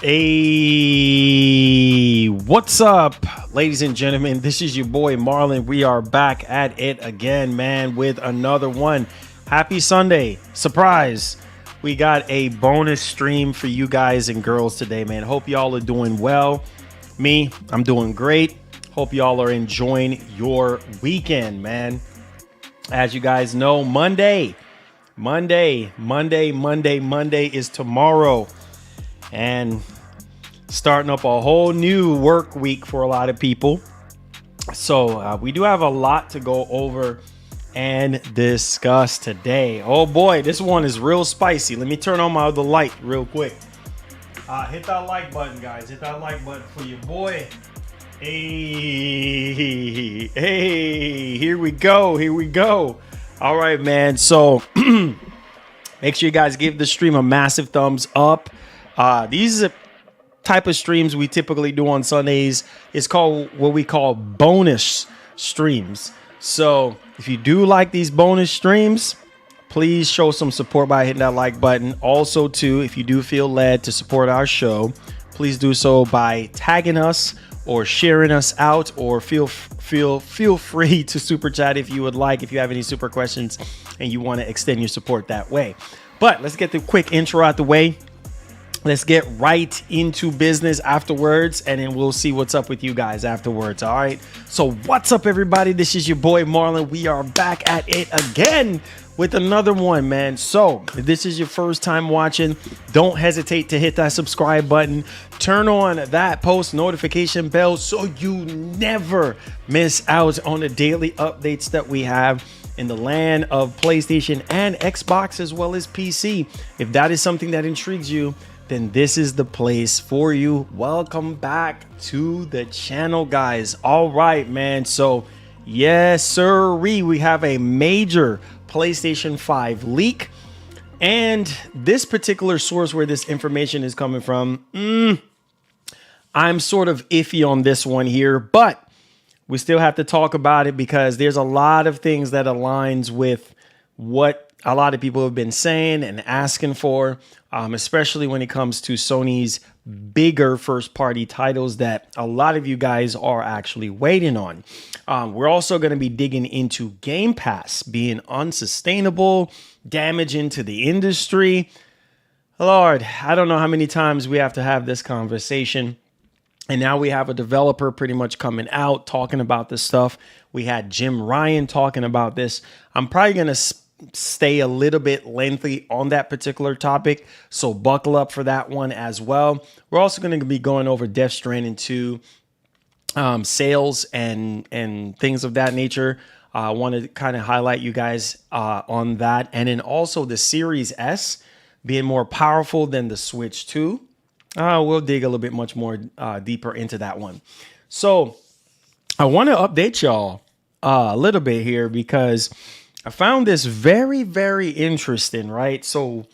Hey, what's up, ladies and gentlemen? This is your boy Marlon. We are back at it again, man, with another one. Happy Sunday. Surprise. We got a bonus stream for you guys and girls today, man. Hope y'all are doing well. Me, I'm doing great. Hope y'all are enjoying your weekend, man. As you guys know, Monday is tomorrow. And starting up a whole new work week for a lot of people. So we do have a lot to go over and discuss today. Oh boy, this one is real spicy. Let me turn on my other light real quick. Hit that like button, guys. Hit that like button for your boy. Hey, here we go. All right, man. So make sure you guys give the stream a massive thumbs up. These are type of streams we typically do on Sundays. It's called what we call bonus streams. So if you do like these bonus streams, please show some support by hitting that like button. Also, too, if you do feel led to support our show, please do so by tagging us or sharing us out, or feel free to super chat if you would like, if you have any super questions and you want to extend your support that way. But let's get the quick intro out the way. Let's get right into business afterwards, and then we'll see what's up with you guys afterwards. All right. So what's up, everybody? This is your boy Marlon. We are back at it again with another one, man. So if this is your first time watching, don't hesitate to hit that subscribe button. Turn on that post notification bell so you never miss out on the daily updates that we have in the land of PlayStation and Xbox, as well as PC. If that is something that intrigues you, then this is the place for you. Welcome back to the channel, guys. All right, man. So yes, sir, we have a major PlayStation 5 leak, and this particular source where this information is coming from, I'm sort of iffy on this one here, but we still have to talk about it because there's a lot of things that aligns with what a lot of people have been saying and asking for, especially when it comes to Sony's bigger first-party titles that a lot of you guys are actually waiting on. We're also going to be digging into GamePass being unsustainable, damaging to the industry. Lord, I don't know how many times we have to have this conversation. And now we have a developer pretty much coming out talking about this stuff. We had Jim Ryan talking about this. I'm probably going to stay a little bit lengthy on that particular topic, so buckle up for that one as well. We're also going to be going over Death Stranding 2 sales and things of that nature. I want to kind of highlight you guys on that, and then also the Series S being more powerful than the Switch 2. We'll dig a little bit much more deeper into that one. So I want to update y'all a little bit here because I found this very, very interesting, right? So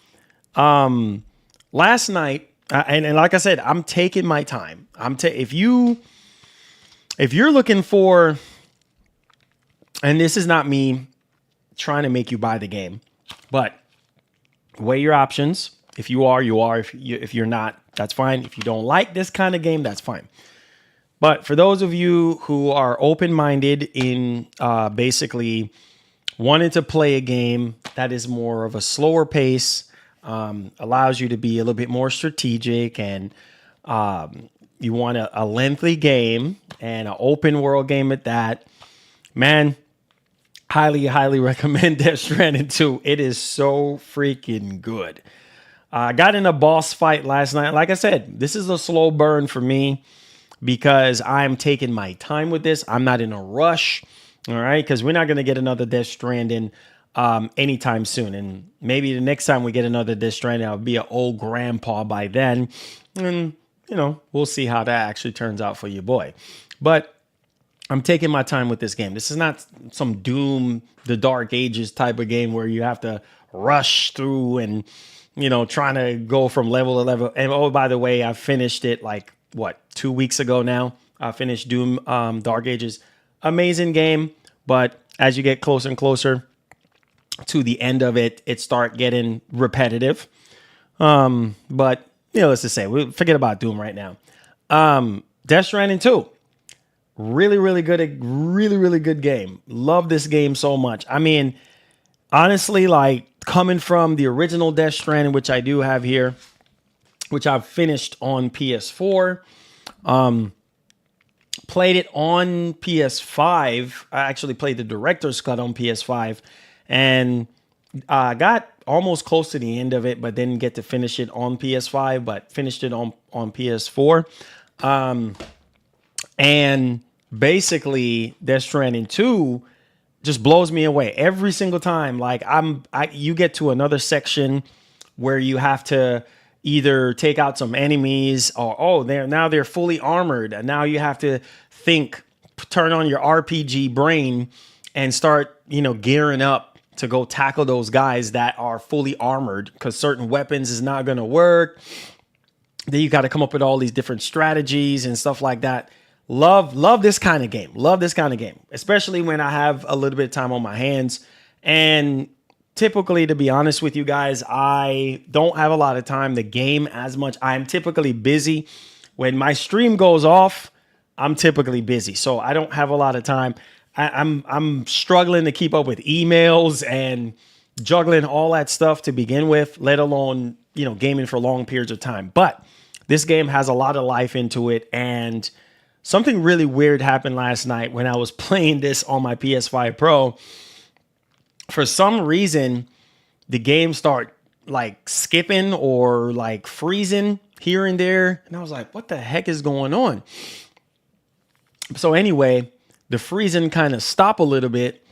last night, and like I said, I'm taking my time. If you're looking for, and this is not me trying to make you buy the game, but weigh your options. If you are, you are. If you're not, that's fine. If you don't like this kind of game, that's fine. But for those of you who are open-minded in basically wanting to play a game that is more of a slower pace, allows you to be a little bit more strategic, and you want a lengthy game and an open world game at that, man, highly recommend Death Stranding 2. It is so freaking good. I got in a boss fight last night. Like I said, this is a slow burn for me because I'm taking my time with this. I'm not in a rush. All right, because we're not going to get another Death Stranding anytime soon. And maybe the next time we get another Death Stranding, I'll be an old grandpa by then. And, you know, we'll see how that actually turns out for your boy. But I'm taking my time with this game. This is not some Doom, the Dark Ages type of game where you have to rush through and, you know, trying to go from level to level. And, oh, by the way, I finished it like, 2 weeks ago now. I finished Doom Dark Ages. Amazing game, but as you get closer and closer to the end of it, it start getting repetitive. But needless to say, we forget about Doom right now. Death Stranding 2. Really good game. Love this game so much. I mean, honestly, like coming from the original Death Stranding, which I do have here, which I've finished on PS4, played it on PS5. I actually played the director's cut on PS5, and got almost close to the end of it, but didn't get to finish it on PS5, but finished it on PS4. And basically, Death Stranding 2 just blows me away every single time. Like you get to another section where you have to either take out some enemies, or they're fully armored, and now you have to turn on your RPG brain and start, gearing up to go tackle those guys that are fully armored, because certain weapons is not going to work. Then you got to come up with all these different strategies and stuff like that. Love this kind of game. Love this kind of game, especially when I have a little bit of time on my hands. And typically, to be honest with you guys, I don't have a lot of time to game as much. I'm typically busy. When my stream goes off, I'm typically busy, so I don't have a lot of time. I'm struggling to keep up with emails and juggling all that stuff to begin with, let alone, gaming for long periods of time. But this game has a lot of life into it, and something really weird happened last night when I was playing this on my PS5 Pro. For some reason, the game started like skipping or like freezing here and there. And I was like, what the heck is going on? So anyway, the freezing kind of stopped a little bit.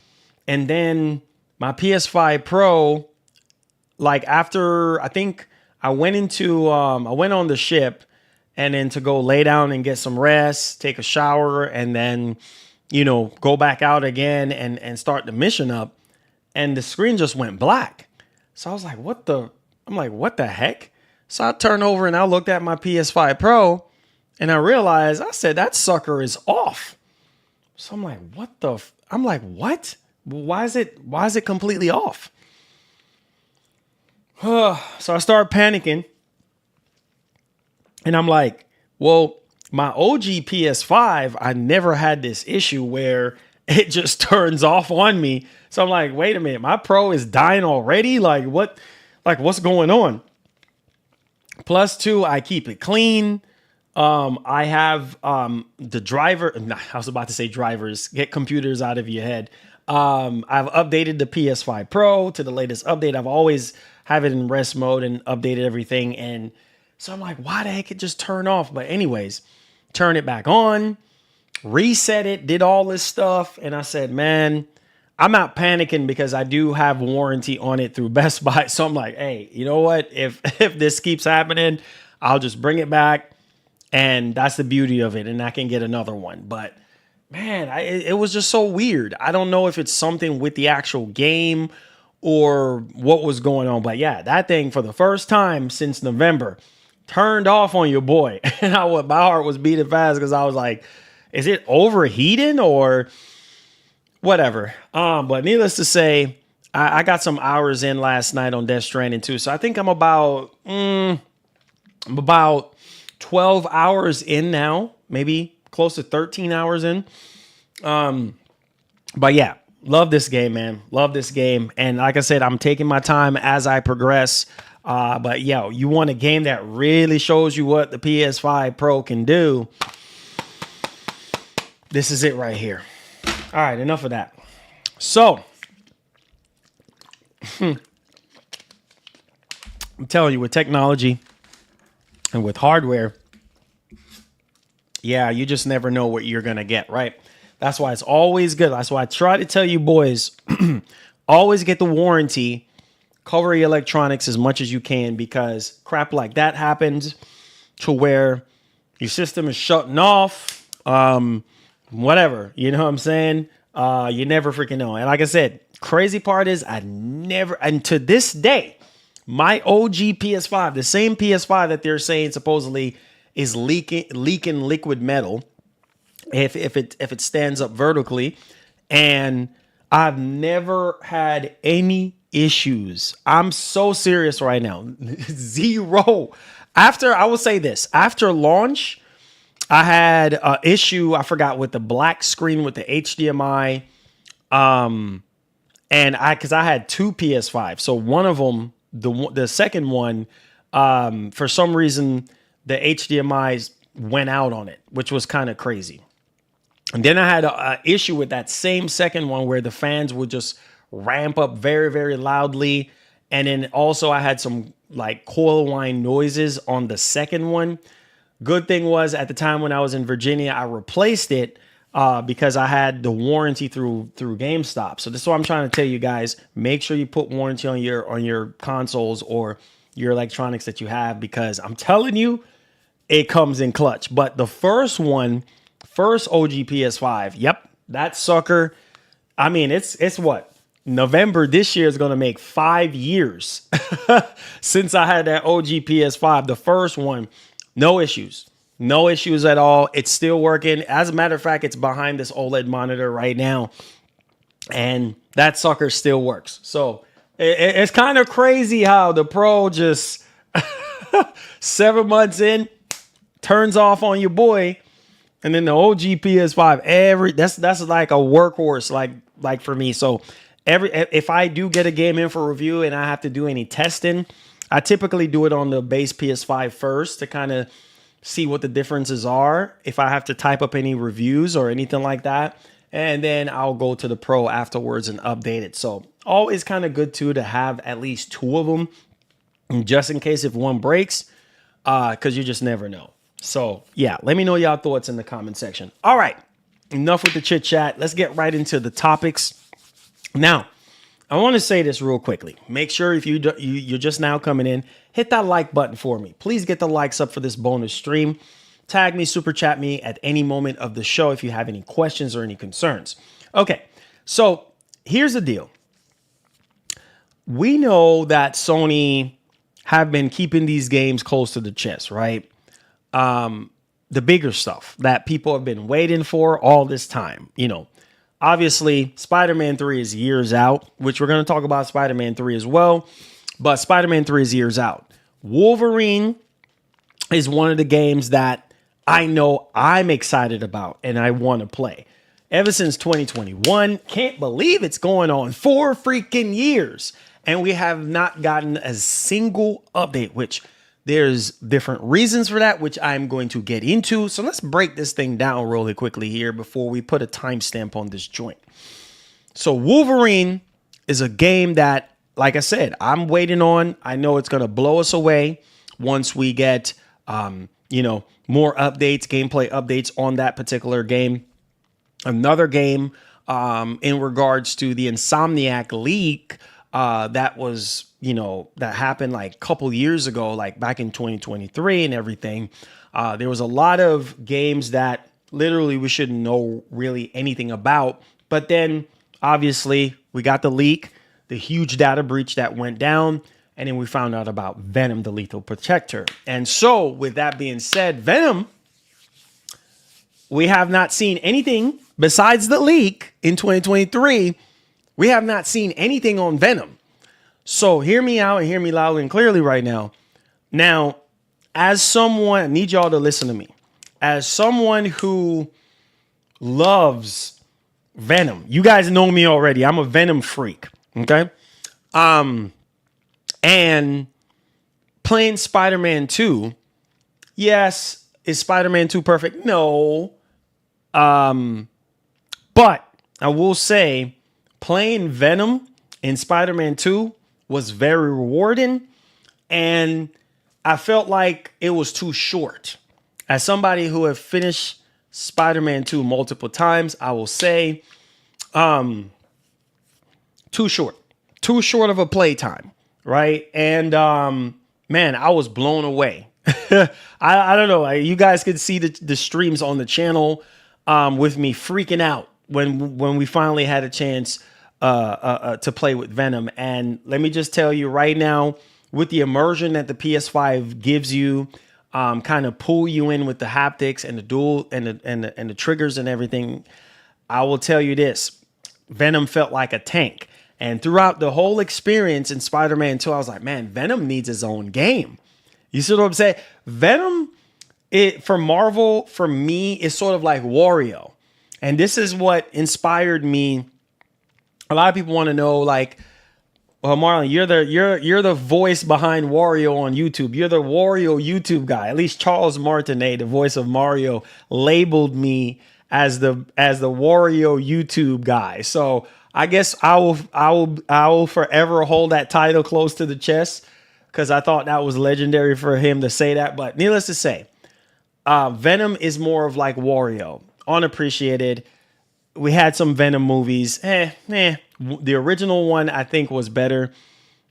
And then my PS5 Pro, like after, I think I went on the ship, and then to go lay down and get some rest, take a shower, and then, go back out again and start the mission up. And the screen just went black. So I was like, what the heck? So I turned over and I looked at my PS5 Pro, and I realized, I said, that sucker is off. So I'm like, what? Why is it completely off? So I started panicking. And I'm like, well, my OG PS5, I never had this issue where it just turns off on me. So I'm like, wait a minute, my Pro is dying already? What's going on? Plus two, I keep it clean. I have the driver. I was about to say drivers. Get computers out of your head. I've updated the PS5 Pro to the latest update. I've always have it in rest mode and updated everything. And so I'm like, why the heck it just turned off? But anyways, turn it back on, reset it, did all this stuff. And I said, man, I'm not panicking because I do have warranty on it through Best Buy. So I'm like, hey, you know what? If this keeps happening, I'll just bring it back. And that's the beauty of it. And I can get another one. But man, it was just so weird. I don't know if it's something with the actual game or what was going on. But yeah, that thing for the first time since November turned off on your boy. And my heart was beating fast because I was like, is it overheating or whatever? But needless to say, I got some hours in last night on Death Stranding 2. So I think I'm about 12 hours in now, maybe close to 13 hours in. But yeah, love this game, man. Love this game. And like I said, I'm taking my time as I progress. But yeah, you want a game that really shows you what the PS5 Pro can do. This is it right here. All right, enough of that. So, I'm telling you, with technology and with hardware, yeah, you just never know what you're going to get, right? That's why it's always good. That's why I try to tell you boys, always get the warranty. Cover your electronics as much as you can, because crap like that happens to where your system is shutting off, whatever. You know what I'm saying? You never freaking know. And like I said, crazy part is and to this day, my OG PS5, the same PS5 that they're saying supposedly is leaking liquid metal if it stands up vertically, and I've never had any issues. I'm so serious right now. Zero. I will say this, after launch, I had an issue, I forgot, with the black screen with the HDMI. Because I had two PS5. So one of them, the second one, for some reason, the HDMIs went out on it, which was kind of crazy. And then I had an issue with that same second one where the fans would just ramp up very, very loudly. And then also I had some like coil whine noises on the second one. Good thing was, at the time when I was in Virginia, I replaced it because I had the warranty through GameStop. So this is what I'm trying to tell you guys. Make sure you put warranty on your consoles or your electronics that you have, because I'm telling you, it comes in clutch. But the first OG PS5, yep, that sucker. I mean, it's what? November this year is going to make 5 years since I had that OG PS5. The first one, no issues. No issues at all. It's still working. As a matter of fact, it's behind this OLED monitor right now, and that sucker still works. So it's kind of crazy how the Pro just 7 months in turns off on your boy, and then the OG PS5 that's like a workhorse, like for me. So if I do get a game in for review and I have to do any testing, I typically do it on the base PS5 first to kind of see what the differences are, if I have to type up any reviews or anything like that. And then I'll go to the Pro afterwards and update it. So always kind of good too to have at least two of them, just in case if one breaks, because you just never know. So yeah, let me know y'all thoughts in the comment section. All right, enough with the chit chat. Let's get right into the topics. Now, I want to say this real quickly. Make sure if you're just now coming in, hit that like button for me. Please get the likes up for this bonus stream. Tag me, super chat me at any moment of the show if you have any questions or any concerns. Okay, so here's the deal. We know that Sony have been keeping these games close to the chest, right? The bigger stuff that people have been waiting for all this time, Obviously, Spider-Man 3 is years out, which we're going to talk about Spider-Man 3 as well. But Spider-Man 3 is years out. Wolverine is one of the games that I know I'm excited about and I want to play. Ever since 2021, can't believe it's going on 4 freaking years. And we have not gotten a single update, which there's different reasons for that, which I'm going to get into. So let's break this thing down really quickly here before we put a timestamp on this joint. So Wolverine is a game that, like I said, I'm waiting on. I know it's going to blow us away once we get, more updates, gameplay updates on that particular game. Another game in regards to the Insomniac leak that was, that happened like a couple years ago, like back in 2023 and everything. There was a lot of games that literally we shouldn't know really anything about. But then obviously we got the leak, the huge data breach that went down, and then we found out about Venom, the Lethal Protector. And so with that being said, Venom, we have not seen anything besides the leak in 2023. We have not seen anything on Venom. So hear me out and hear me loudly and clearly right now. Now, as someone, I need y'all to listen to me. As someone who loves Venom, you guys know me already. I'm a Venom freak. Okay. And playing Spider-Man 2. Yes. Is Spider-Man 2 perfect? No. But I will say playing Venom in Spider-Man 2 was very rewarding, and I felt like it was too short. As somebody who have finished Spider-Man 2 multiple times, I will say too short of a playtime, right? And man, I was blown away. I don't know. You guys can see the streams on the channel with me freaking out when we finally had a chance to play with Venom. And let me just tell you right now, with the immersion that the PS5 gives you, kind of pull you in with the haptics and the dual and the triggers and everything, I will tell you this: Venom felt like a tank. And throughout the whole experience in Spider-Man 2, I was like, man, Venom needs his own game. You see what I'm saying? Venom, for Marvel, for me, is sort of like Wario. And this is what inspired me. A lot of people want to know, like, well, Marlon, you're the voice behind Wario on YouTube. You're the Wario YouTube guy. At least Charles Martinet, the voice of Mario, labeled me as the Wario YouTube guy. So I guess I will forever hold that title close to the chest because I thought that was legendary for him to say that. But needless to say, Venom is more of like Wario, unappreciated. We had some Venom movies. The original one, I think, was better.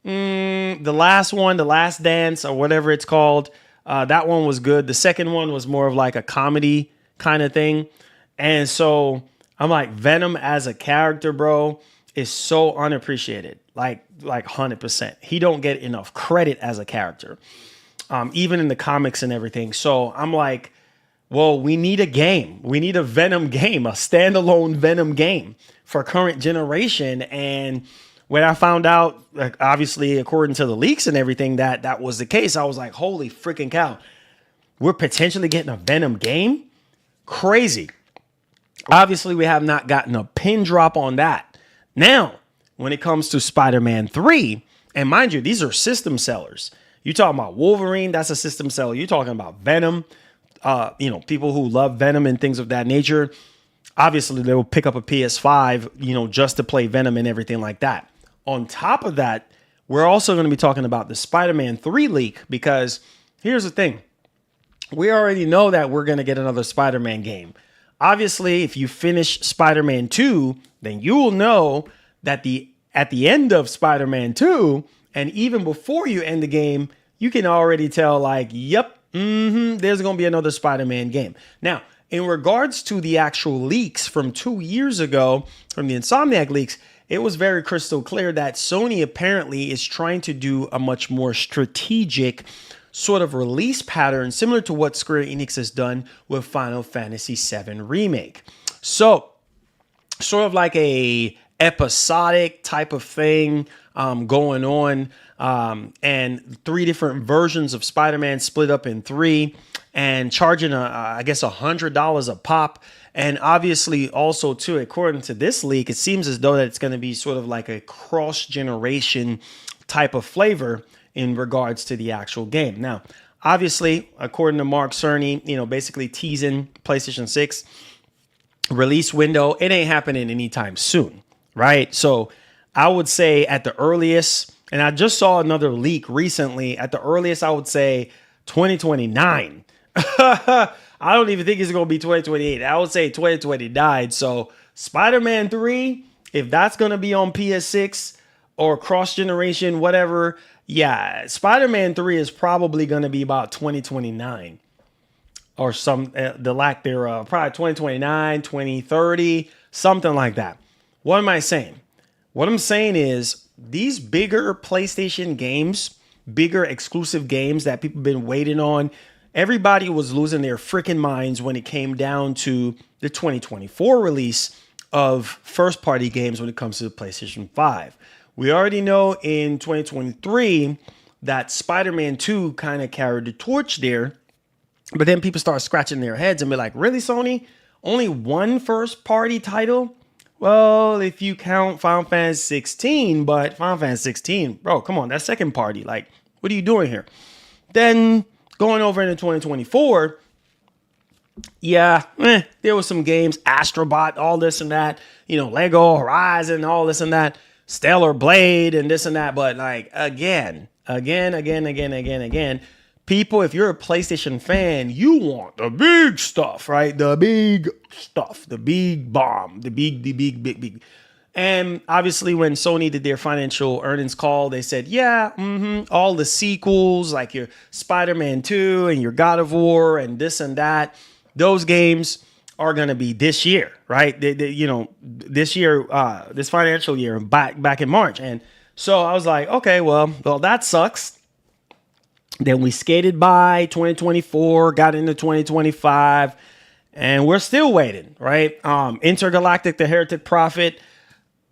The last one, The Last Dance, or whatever it's called, that one was good. The second one was more of like a comedy kind of thing. And so I'm like, Venom as a character, bro, is so unappreciated. Like 100%. He don't get enough credit as a character, even in the comics and everything. So I'm like, well, we need a game. We need a Venom game, a standalone Venom game for current generation. And when I found out, like, obviously, according to the leaks and everything, that was the case, I was like, holy freaking cow. We're potentially getting a Venom game? Crazy. Obviously, we have not gotten a pin drop on that. Now, when it comes to Spider-Man 3, and mind you, these are system sellers. You're talking about Wolverine, that's a system seller. You're talking about Venom. People who love Venom and things of that nature, obviously they will pick up a PS5, just to play Venom and everything like that. On top of that, we're also going to be talking about the Spider-Man 3 leak, because here's the thing. We already know that we're going to get another Spider-Man game. Obviously, if you finish Spider-Man 2, then you will know that at the end of Spider-Man 2, and even before you end the game, you can already tell, like, yep, there's going to be another Spider-Man game. Now, in regards to the actual leaks from 2 years ago, from the Insomniac leaks, it was very crystal clear that Sony apparently is trying to do a much more strategic sort of release pattern, similar to what Square Enix has done with Final Fantasy VII Remake. So, sort of like a episodic type of thing going on. And 3 different versions of Spider-Man split up in 3 and charging, I guess, $100 a pop. And obviously also, too, according to this leak, it seems as though that it's going to be sort of like a cross-generation type of flavor in regards to the actual game. Now, obviously, according to Mark Cerny, basically teasing PlayStation 6 release window, it ain't happening anytime soon, right? So I would say at the earliest, and I just saw another leak recently, at the earliest, I would say 2029. I don't even think it's going to be 2028. I would say 2029. So Spider-Man 3, if that's going to be on PS6 or cross-generation, whatever, yeah, Spider-Man 3 is probably going to be about 2029 or the lack thereof, probably 2029, 2030, something like that. What am I saying? What I'm saying is these bigger PlayStation games, bigger exclusive games that people have been waiting on, everybody was losing their freaking minds when it came down to the 2024 release of first-party games when it comes to the PlayStation 5. We already know in 2023 that Spider-Man 2 kind of carried the torch there, but then people start scratching their heads and be like, really, Sony? Only one first-party title? Well, if you count Final Fantasy 16, but Final Fantasy 16, bro, come on, that's second party. Like, what are you doing here? Then going over into 2024, yeah, there was some games, Astrobot, all this and that, Lego, Horizon, all this and that, Stellar Blade and this and that. But like, again, people, if you're a PlayStation fan, you want the big stuff, right? The big stuff, the big bomb, the big. And obviously when Sony did their financial earnings call, they said, yeah, all the sequels like your Spider-Man 2 and your God of War and this and that, those games are going to be this year, right? This year, this financial year, back in March. And so I was like, okay, well, that sucks. Then we skated by 2024, got into 2025, and we're still waiting, right? Intergalactic, the Heretic Prophet,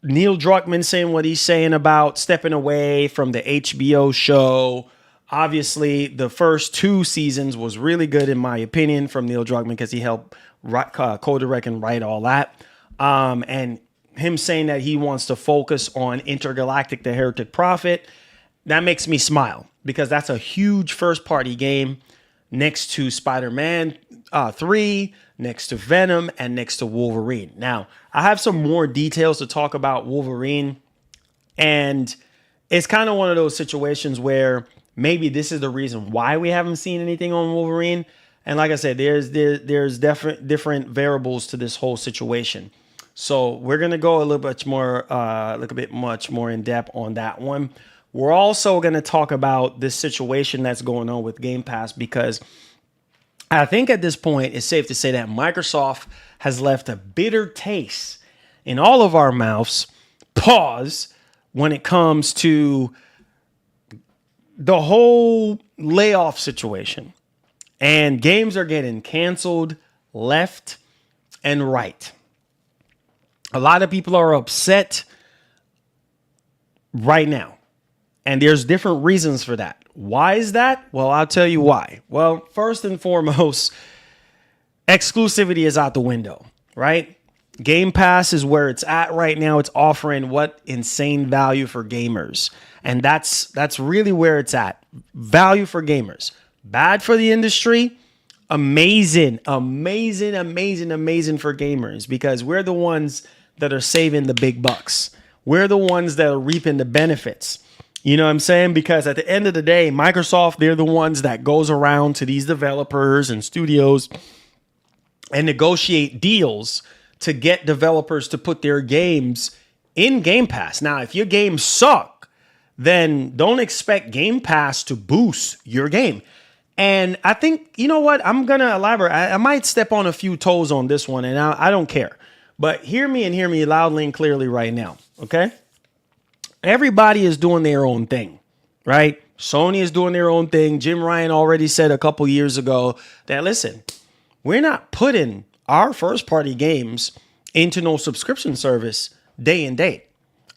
Neil Druckmann saying what he's saying about stepping away from the HBO show. Obviously, the first 2 seasons was really good, in my opinion, from Neil Druckmann, because he helped co-direct and write all that. And him saying that he wants to focus on Intergalactic, the Heretic Prophet, that makes me smile, because that's a huge first-party game next to Spider-Man 3, next to Venom, and next to Wolverine. Now, I have some more details to talk about Wolverine, and it's kind of one of those situations where maybe this is the reason why we haven't seen anything on Wolverine. And like I said, there's different variables to this whole situation. So we're gonna go a little bit much more in depth on that one. We're also gonna talk about this situation that's going on with Game Pass, because I think at this point it's safe to say that Microsoft has left a bitter taste in all of our mouths. Pause. When it comes to the whole layoff situation, and games are getting canceled left and right. A lot of people are upset right now, and there's different reasons for that. Why is that? Well, I'll tell you why. Well, first and foremost, exclusivity is out the window, right? Game Pass is where it's at right now. It's offering what insane value for gamers. And that's really where it's at. Value for gamers. Bad for the industry. Amazing for gamers, because we're the ones that are saving the big bucks. We're the ones that are reaping the benefits. You know what I'm saying? Because at the end of the day, Microsoft, they're the ones that goes around to these developers and studios and negotiate deals to get developers to put their games in Game Pass. Now, if your games suck, then don't expect Game Pass to boost your game. And I think, you know what? I'm going to elaborate. I might step on a few toes on this one, and I don't care. But hear me loudly and clearly right now, okay? Everybody is doing their own thing, right? Sony is doing their own thing. Jim Ryan already said a couple years ago that, listen, we're not putting our first-party games into no subscription service day and date.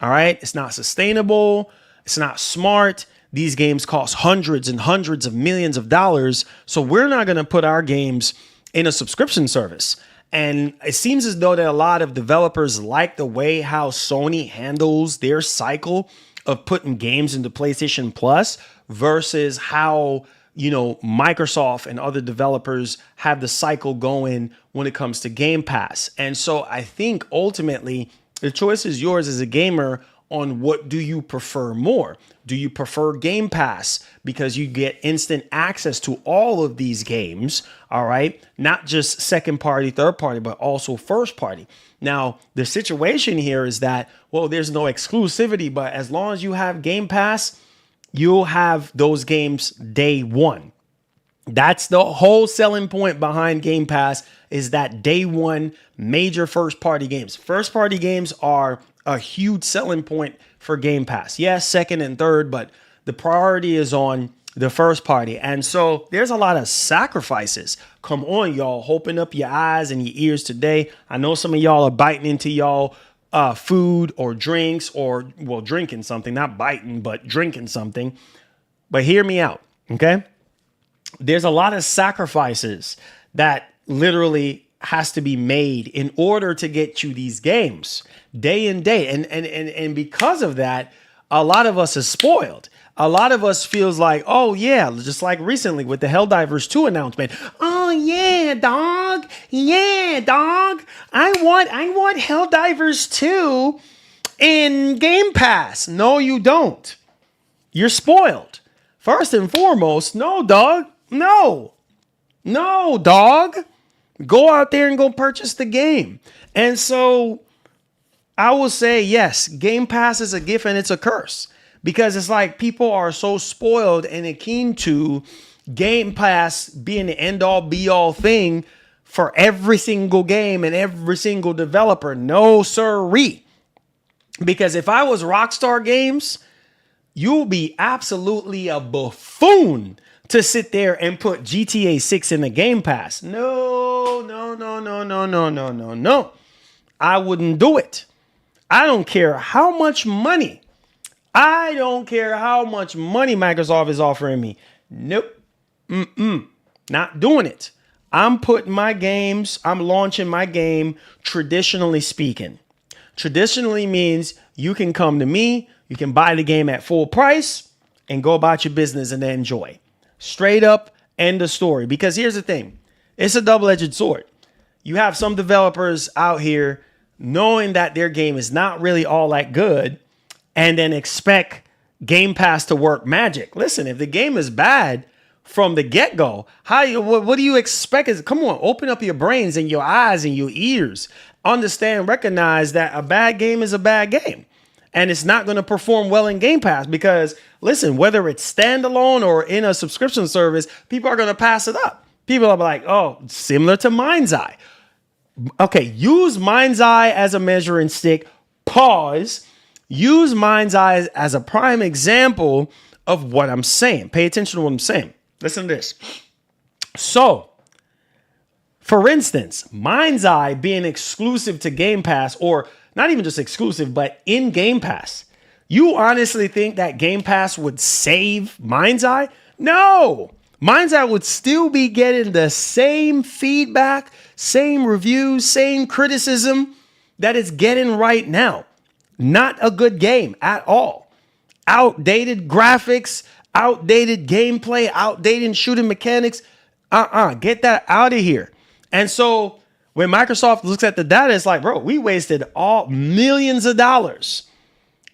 All right? It's not sustainable. It's not smart. These games cost hundreds and hundreds of millions of dollars. So we're not going to put our games in a subscription service. And it seems as though that a lot of developers like the way how Sony handles their cycle of putting games into PlayStation Plus versus how, you know, Microsoft and other developers have the cycle going when it comes to Game Pass. And so I think ultimately the choice is yours as a gamer on what do you prefer more. Do you prefer Game Pass because you get instant access to all of these games, all right? Not just second party, third party, but also first party. Now, the situation here is that, well, there's no exclusivity, but as long as you have Game Pass, you'll have those games day one. That's the whole selling point behind Game Pass, is that day one major first party games. First party games are a huge selling point for Game Pass. Yes, second and third, but the priority is on the first party. And so there's a lot of sacrifices. Come on, y'all. Open up your eyes and your ears today. I know some of y'all are biting into y'all food or drinks, or, well, drinking something, not biting, but drinking something. But hear me out, okay? There's a lot of sacrifices that literally has to be made in order to get you these games day and day. And because of that, a lot of us is spoiled. A lot of us feels like, oh yeah, just like recently with the Helldivers 2 announcement. Oh yeah, dog. Yeah, dog. I want Helldivers 2 in Game Pass. No, you don't. You're spoiled. First and foremost, no, dog. No, dog. Go out there and go purchase the game. And so I will say, yes, Game Pass is a gift and it's a curse, because it's like people are so spoiled and keen to Game Pass being the end all be all thing for every single game and every single developer. No, sirree. Because if I was Rockstar Games, you'll be absolutely a buffoon to sit there and put GTA 6 in the Game Pass. No. I wouldn't do it. I don't care how much money I don't care how much money Microsoft is offering me. Nope. Not doing it. I'm launching my game traditionally speaking. Traditionally means you can come to me, you can buy the game at full price and go about your business and enjoy. Straight up, end of story. Because here's the thing. It's a double-edged sword. You have some developers out here knowing that their game is not really all that good and then expect Game Pass to work magic. Listen, if the game is bad from the get-go, what do you expect? Come on, open up your brains and your eyes and your ears. Understand, recognize that a bad game is a bad game. And it's not going to perform well in Game Pass because, listen, whether it's standalone or in a subscription service, people are going to pass it up. People are like, oh, similar to Mind's Eye. Okay, use Mind's Eye as a measuring stick. Pause. Use Mind's Eye as a prime example of what I'm saying. Pay attention to what I'm saying. Listen to this. So, for instance, Mind's Eye being exclusive to Game Pass, or not even just exclusive, but in Game Pass. You honestly think that Game Pass would save Mind's Eye? No. Mind's Eye would still be getting the same feedback, same reviews, same criticism that it's getting right now. Not a good game at all. Outdated graphics, outdated gameplay, outdated shooting mechanics. Get that out of here. And so when Microsoft looks at the data, it's like, bro, we wasted all millions of dollars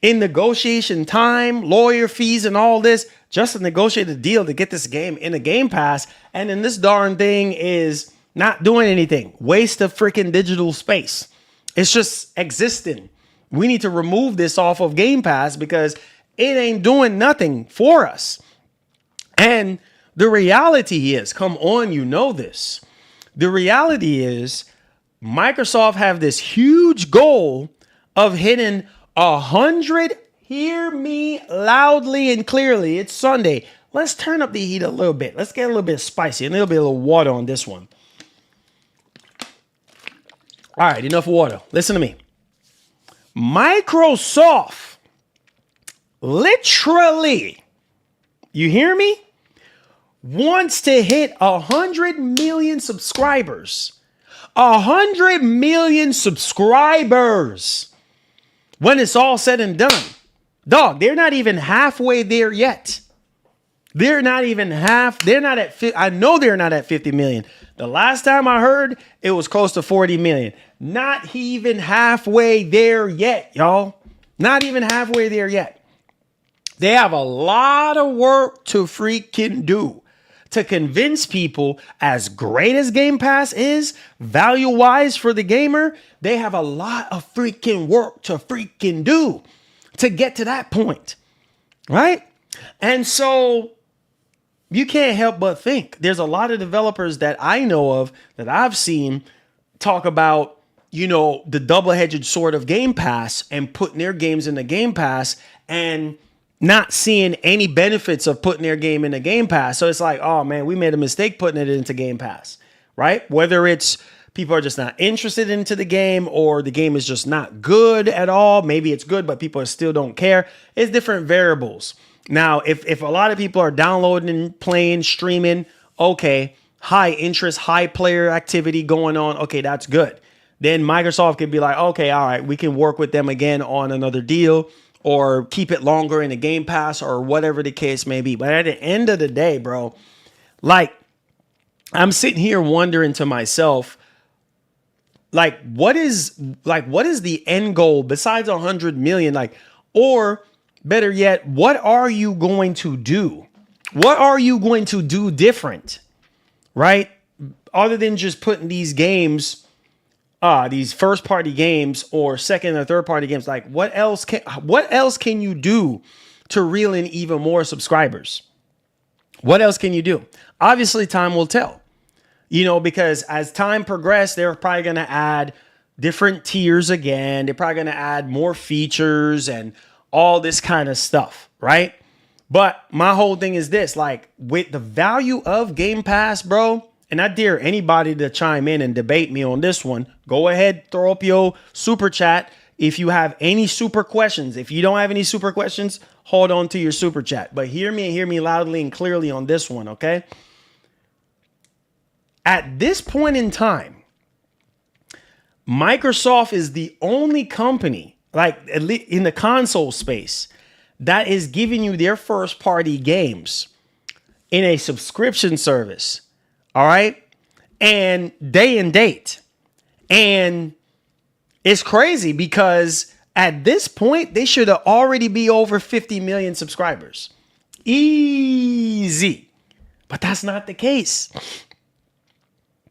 in negotiation time, lawyer fees, and all this just to negotiate a deal to get this game in a Game Pass. And then this darn thing is not doing anything. Waste of freaking digital space. It's just existing. We need to remove this off of Game Pass because it ain't doing nothing for us. And the reality is, come on, you know this. The reality is Microsoft have this huge goal of hitting 100. Hear me loudly and clearly. It's Sunday. Let's turn up the heat a little bit. Let's get a little bit spicy, a little bit of water on this one. All right, enough water. Listen to me. Microsoft literally, you hear me? Wants to hit 100 million subscribers. 100 million subscribers when it's all said and done. Dog, they're not even halfway there yet. They're not even half. They're not at, I know they're not at 50 million. The last time I heard, it was close to 40 million. Not even halfway there yet, y'all. Not even halfway there yet. They have a lot of work to freaking do to convince people, as great as Game Pass is, value-wise for the gamer, they have a lot of freaking work to freaking do to get to that point, right? And so you can't help but think. There's a lot of developers that I know of, that I've seen talk about, you know, the double-edged sword of Game Pass and putting their games in the Game Pass and not seeing any benefits of putting their game in a Game Pass. So it's like, oh man, we made a mistake putting it into Game Pass, right? Whether it's people are just not interested into the game or the game is just not good at all. Maybe it's good, but people still don't care. It's different variables. Now, if a lot of people are downloading, playing, streaming, okay, high interest, high player activity going on, okay, that's good. Then Microsoft could be like, okay, all right, we can work with them again on another deal, or keep it longer in a Game Pass, or whatever the case may be. But at the end of the day, bro, like, I'm sitting here wondering to myself, like, what is the end goal besides 100 million? Like, or better yet, what are you going to do? What are you going to do different, right? Other than just putting these games, these first party games or second or third party games, like what else can you do to reel in even more subscribers? What else can you do? Obviously, time will tell, you know, because as time progresses, they're probably going to add different tiers again. They're probably going to add more features and all this kind of stuff, right? But my whole thing is this, like, with the value of Game Pass, bro, and I dare anybody to chime in and debate me on this one. Go ahead, throw up your super chat. if you have any super questions. If you don't have any super questions, hold on to your super chat. But hear me and hear me loudly and clearly on this one, okay? At this point in time, Microsoft is the only company, like at least in the console space, that is giving you their first party games in a subscription service. All right. And day and date. And it's crazy because at this point, they should already be over 50 million subscribers. Easy. But that's not the case.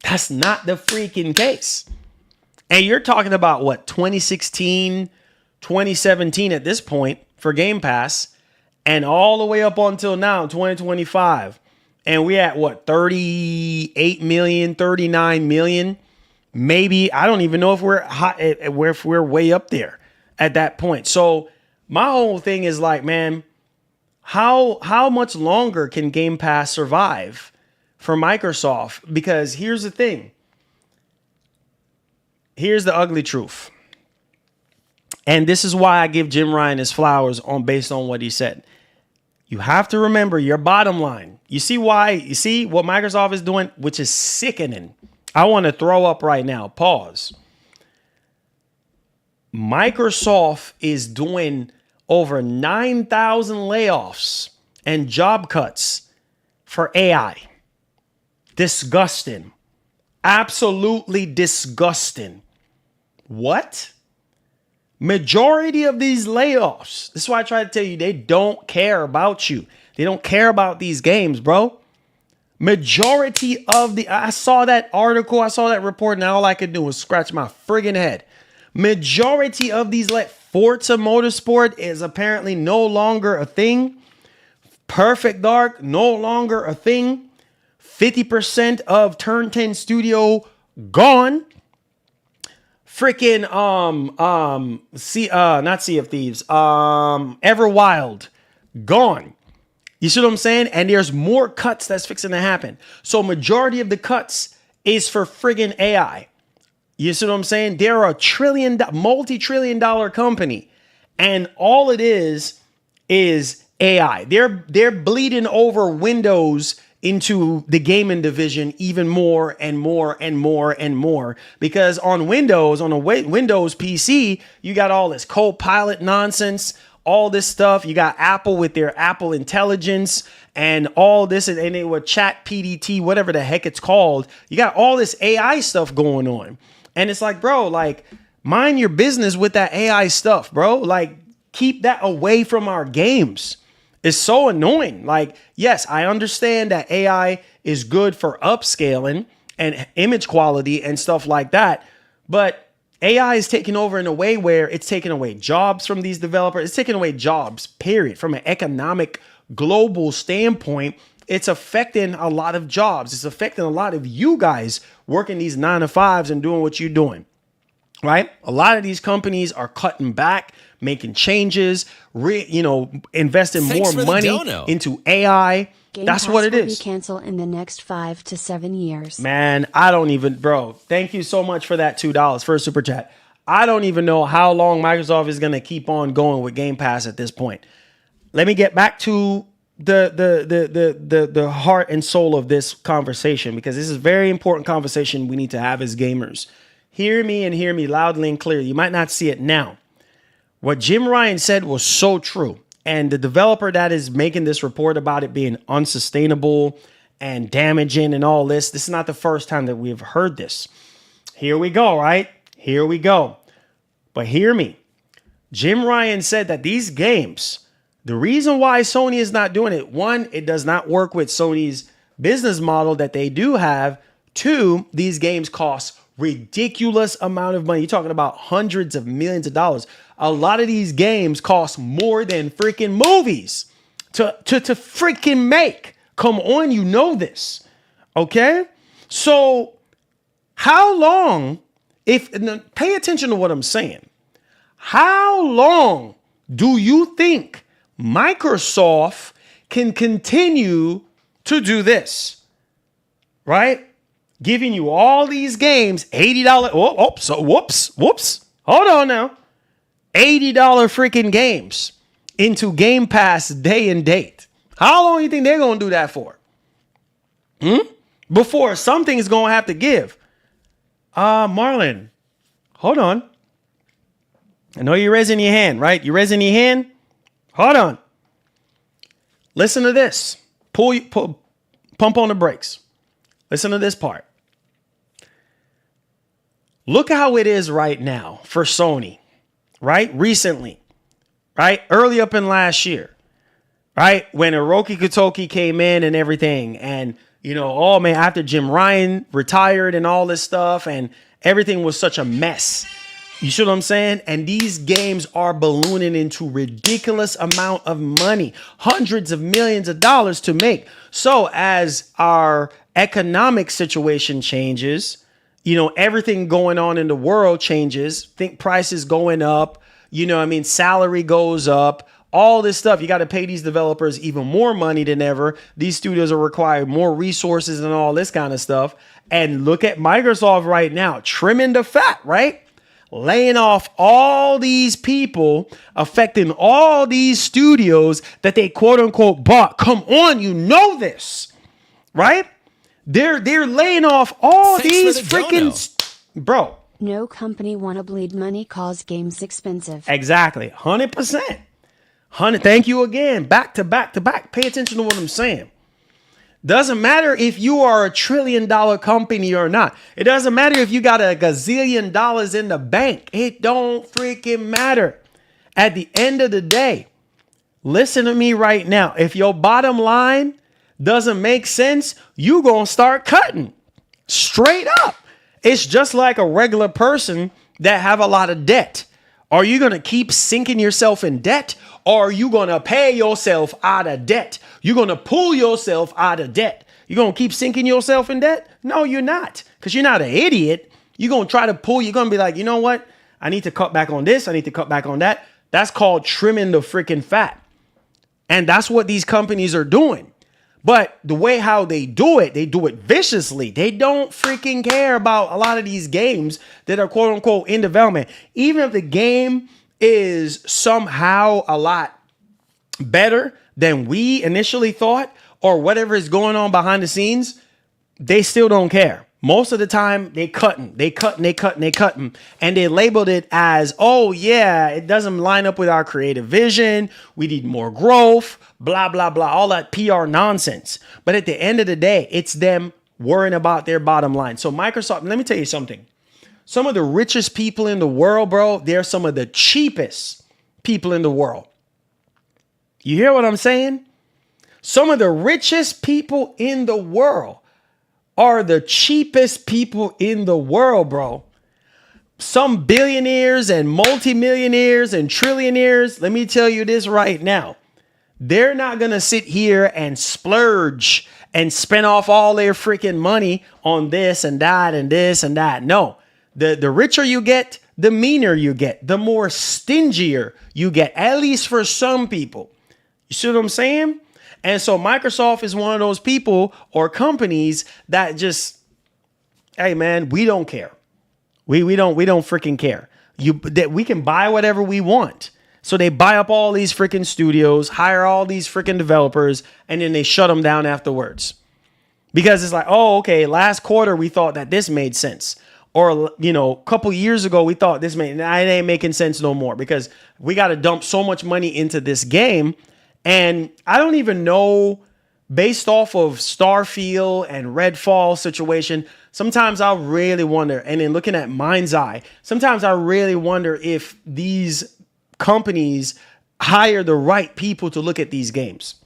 That's not the freaking case. And you're talking about what, 2016, 2017 at this point for Game Pass, and all the way up until now, 2025. And we at what, 38 million, 39 million? Maybe, I don't even know if we're hot, if we're way up there at that point. So my whole thing is like, man, how much longer can Game Pass survive for Microsoft? Because here's the thing. Here's the ugly truth. And this is why I give Jim Ryan his flowers based on what he said. You have to remember your bottom line. You see what Microsoft is doing, which is sickening. I want to throw up right now. Pause. Microsoft is doing over 9,000 layoffs and job cuts for AI. Disgusting. Absolutely disgusting. What? Majority of these layoffs, this is why I try to tell you, they don't care about you. They don't care about these games, bro. Majority of I saw that article, I saw that report, and all I could do was scratch my friggin' head. Majority of these, Forza Motorsport is apparently no longer a thing. Perfect Dark, no longer a thing. 50% of Turn 10 Studio gone. Freaking not Sea of Thieves. Everwild gone. You see what I'm saying? And there's more cuts that's fixing to happen. So majority of the cuts is for friggin' AI. You see what I'm saying? They're a multi-trillion dollar company, and all it is AI. They're bleeding over Windows into the gaming division even more and more and more and more, because on Windows, on a Windows PC, you got all this Copilot nonsense, all this stuff. You got Apple with their Apple Intelligence and all this, and they were Chat PDT, whatever the heck it's called. You got all this AI stuff going on. And it's like, bro, mind your business with that AI stuff, bro. Keep that away from our games. It's so annoying. Yes, I understand that AI is good for upscaling and image quality and stuff like that, but AI is taking over in a way where it's taking away jobs from these developers. It's taking away jobs, period. From an economic global standpoint, it's affecting a lot of jobs. It's affecting a lot of you guys working these 9-to-5s and doing what you're doing, right? A lot of these companies are cutting back, making changes, investing more money into AI. Game That's Pass what it will is. Be cancel in the next 5 to 7 years. Man, I don't even, bro. Thank you so much for that $2 for a super chat. I don't even know how long Microsoft is going to keep on going with Game Pass at this point. Let me get back to the heart and soul of this conversation, because this is a very important conversation we need to have as gamers. Hear me and hear me loudly and clearly. You might not see it now. What Jim Ryan said was so true. And the developer that is making this report about it being unsustainable and damaging and all this is not the first time that we've heard this. Here we go, right? Here we go. But hear me. Jim Ryan said that these games, the reason why Sony is not doing it, one, it does not work with Sony's business model that they do have. Two, these games cost ridiculous amount of money. You're talking about hundreds of millions of dollars. A lot of these games cost more than freaking movies to freaking make. Come on, you know this. Okay? So how long, pay attention to what I'm saying. How long do you think Microsoft can continue to do this? Right? Giving you all these games, $80. Whoops. Hold on now. $80 freaking games into Game Pass day and date. How long do you think they're going to do that for? Before something's going to have to give. Marlon, hold on. I know you're raising your hand, right? You're raising your hand? Hold on. Listen to this. Pump on the brakes. Listen to this part. Look how it is right now for Sony, right? Recently, right? Early up in last year, right? When Hiroki Kotoki came in and everything. And, you know, oh man, after Jim Ryan retired and all this stuff and everything was such a mess. You see what I'm saying? And these games are ballooning into ridiculous amount of money, hundreds of millions of dollars to make. So as our economic situation changes, you know, everything going on in the world changes. Think prices going up, you know what I mean? Salary goes up, all this stuff. You got to pay these developers even more money than ever. These studios are required more resources and all this kind of stuff. And look at Microsoft right now, trimming the fat, right? Laying off all these people, affecting all these studios that they quote unquote bought. Come on, you know this, right? They're laying off all these freaking bro. No company wanna bleed money cause games expensive. Exactly, 100%. Thank you again. Back to back to back. Pay attention to what I'm saying. Doesn't matter if you are a $1 trillion company or not. It doesn't matter if you got a gazillion dollars in the bank. It don't freaking matter. At the end of the day, listen to me right now. If your bottom line doesn't make sense, you gonna start cutting. Straight up. It's just like a regular person that have a lot of debt. Are you gonna keep sinking yourself in debt? Or are you gonna pay yourself out of debt? You're going to pull yourself out of debt. You're going to keep sinking yourself in debt? No, you're not. Because you're not an idiot. You're going to try to pull. You're going to be like, you know what? I need to cut back on this. I need to cut back on that. That's called trimming the freaking fat. And that's what these companies are doing. But the way how they do it viciously. They don't freaking care about a lot of these games that are quote unquote in development. Even if the game is somehow a lot better than we initially thought, or whatever is going on behind the scenes, they still don't care. Most of the time, they cutting, and they labeled it as, oh yeah, it doesn't line up with our creative vision. We need more growth, blah, blah, blah, all that PR nonsense. But at the end of the day, it's them worrying about their bottom line. So Microsoft, let me tell you something. Some of the richest people in the world, bro, they're some of the cheapest people in the world. You hear what I'm saying? Some of the richest people in the world are the cheapest people in the world, bro. Some billionaires and multimillionaires and trillionaires, let me tell you this right now. They're not going to sit here and splurge and spend off all their freaking money on this and that and this and that. No, the richer you get, the meaner you get, the more stingier you get, at least for some people. You see what I'm saying? And so Microsoft is one of those people or companies that just, hey man, we don't care. We don't freaking care. That we can buy whatever we want. So they buy up all these freaking studios, hire all these freaking developers, and then they shut them down afterwards. Because it's like, oh, okay, last quarter we thought that this made sense. Or, you know, a couple years ago, we thought this it ain't making sense no more because we got to dump so much money into this game. And I don't even know, based off of Starfield and Redfall situation, sometimes I really wonder, and then looking at Mind's Eye, sometimes I really wonder if these companies hire the right people to look at these games.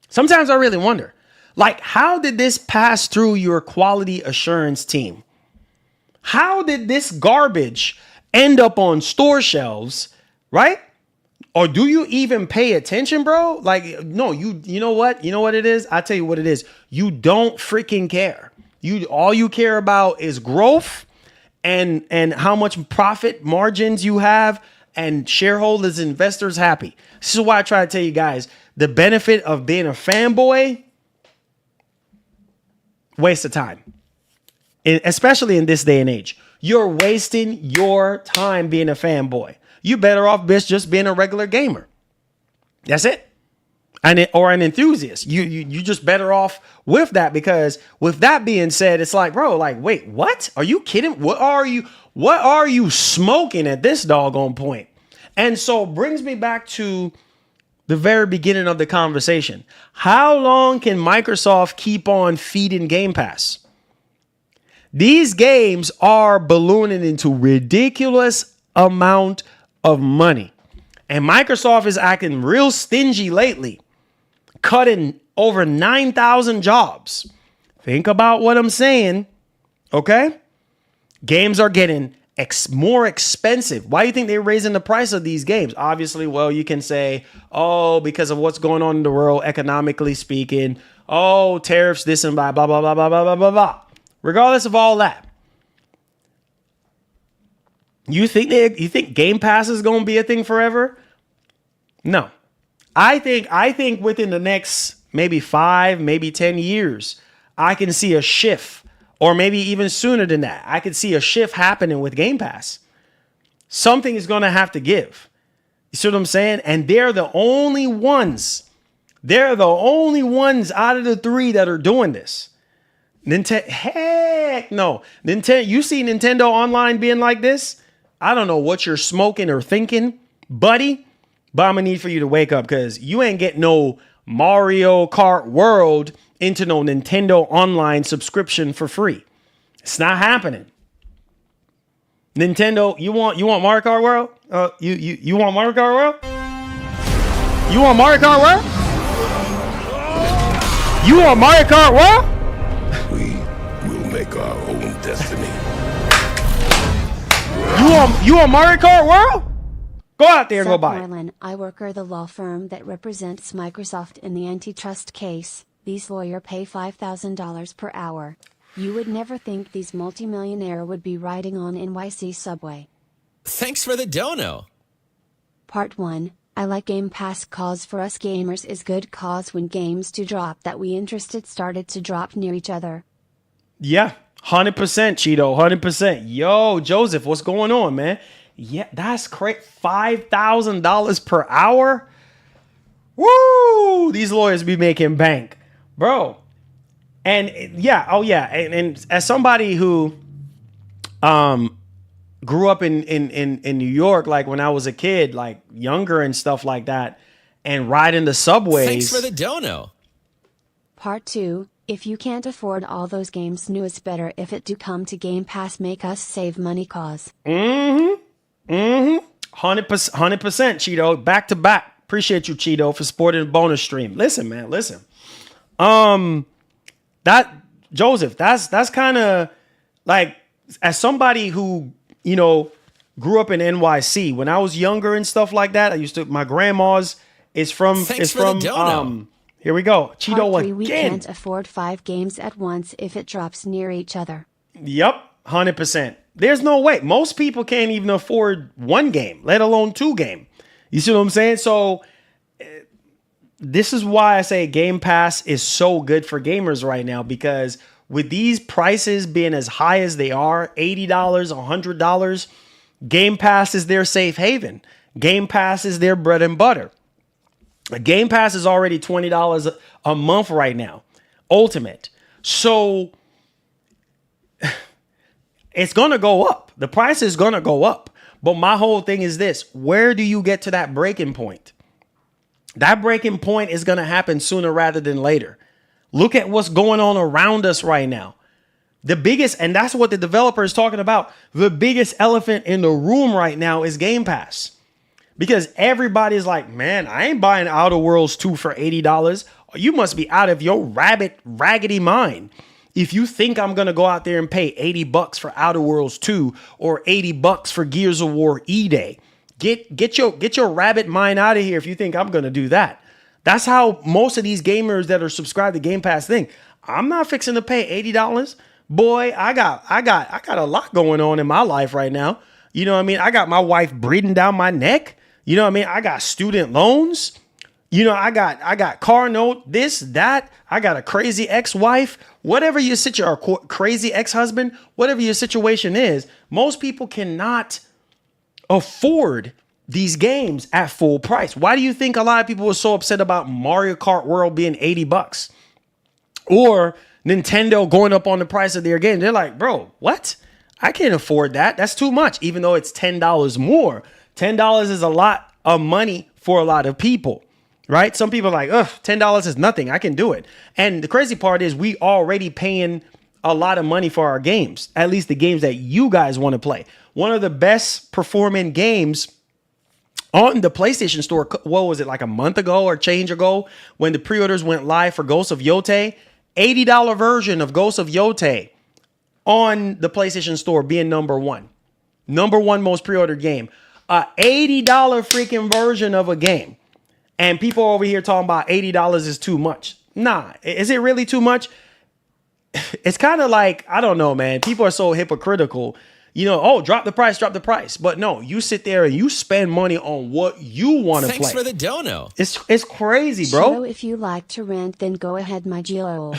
Sometimes I really wonder, like, how did this pass through your quality assurance team? How did this garbage end up on store shelves, right? Or do you even pay attention, bro? Like, no, you know what? You know what it is? I tell you what it is. You don't freaking care. All you care about is growth and how much profit margins you have and shareholders, investors happy. This is why I try to tell you guys, the benefit of being a fanboy, waste of time. Especially in this day and age. You're wasting your time being a fanboy. You better off just being a regular gamer. That's it. Or an enthusiast. You just better off with that, because with that being said, it's like, bro, like, wait, what? Are you kidding? What are you smoking at this doggone point? And so brings me back to the very beginning of the conversation. How long can Microsoft keep on feeding Game Pass? These games are ballooning into ridiculous amount of money. And Microsoft is acting real stingy lately, cutting over 9,000 jobs. Think about what I'm saying, okay? Games are getting more expensive. Why do you think they're raising the price of these games? Obviously, well, you can say, oh, because of what's going on in the world, economically speaking. Oh, tariffs, this and blah, blah, blah, blah, blah, blah, blah, blah. Regardless of all that, you think Game Pass is going to be a thing forever? No. I think within the next maybe 5, maybe 10 years, I can see a shift, or maybe even sooner than that. I could see a shift happening with Game Pass. Something is going to have to give. You see what I'm saying? And they're the only ones out of the 3 that are doing this. Heck no. You see Nintendo Online being like this? I don't know what you're smoking or thinking, buddy, but I'm gonna need for you to wake up, because you ain't getting no Mario Kart World into no Nintendo Online subscription for free. It's not happening. Nintendo, you want Mario Kart World? You want Mario Kart World? You want Mario Kart World? You want Mario Kart World? We will make our own destiny. You want Mario Kart World? Go out there and go buy it. Marlon, I work for the law firm that represents Microsoft in the antitrust case. These lawyers pay $5,000 per hour. You would never think these multimillionaires would be riding on NYC subway. Thanks for the dono. Part 1. I like Game Pass cause for us gamers is good cause when games to drop that we interested started to drop near each other. Yeah, 100% Cheeto, 100%. Yo, Joseph, what's going on, man? Yeah, that's great. $5,000 per hour. Woo! These lawyers be making bank, bro. And yeah, oh yeah, and as somebody who grew up in New York, like when I was a kid, like younger and stuff like that, and riding the subways. Thanks for the dono. Part 2. If you can't afford all those games, new it's better if it do come to Game Pass, make us save money cause. 100%, 100% Cheeto, back to back. Appreciate you, Cheeto, for supporting the bonus stream. Listen, man, listen. That Joseph, that's kind of like, as somebody who, you know, grew up in NYC when I was younger and stuff like that. My grandma's is from, here we go. Cheeto Part 3, again. we can't afford 5 games at once if it drops near each other. Yep, 100%. There's no way. Most people can't even afford 1 game, let alone 2 games. You see what I'm saying? So this is why I say Game Pass is so good for gamers right now, because with these prices being as high as they are, $80, $100, Game Pass is their safe haven. Game Pass is their bread and butter. Game Pass is already $20 a month right now, Ultimate. So it's going to go up. The price is going to go up. But my whole thing is this: where do you get to that breaking point? That breaking point is going to happen sooner rather than later. Look at what's going on around us right now. The biggest, and that's what the developer is talking about, the biggest elephant in the room right now is Game Pass. Because everybody's like, man, I ain't buying Outer Worlds 2 for $80. You must be out of your raggedy mind if you think I'm going to go out there and pay $80 for Outer Worlds 2 or $80 for Gears of War E-Day. Get your rabbit mind out of here if you think I'm going to do that. That's how most of these gamers that are subscribed to Game Pass think. I'm not fixing to pay $80. Boy, I got a lot going on in my life right now. You know what I mean? I got my wife breathing down my neck. You know what I mean? I got student loans. You know, I got car note, this, that. I got a crazy ex-wife. Whatever your situation, or crazy ex-husband, whatever your situation is, most people cannot afford these games at full price. Why do you think a lot of people were so upset about Mario Kart World being $80 or Nintendo going up on the price of their game? They're like, bro, what? I can't afford that. That's too much, even though it's $10 more. $10 is a lot of money for a lot of people, right? Some people are like, ugh, $10 is nothing. I can do it. And the crazy part is we already paying a lot of money for our games, at least the games that you guys want to play. One of the best performing games on the PlayStation Store, what was it, like a month ago or change ago, when the pre-orders went live for Ghost of Yotei, $80 version of Ghost of Yotei on the PlayStation Store being number one most pre-ordered game, a $80 freaking version of a game. And people over here talking about $80 is too much. Nah, is it really too much? It's kind of like, I don't know, man. People are so hypocritical. You know, oh, drop the price. But no, you sit there and you spend money on what you want to play. Thanks for the dono. It's crazy, bro. So if you like to rent, then go ahead, my Joel.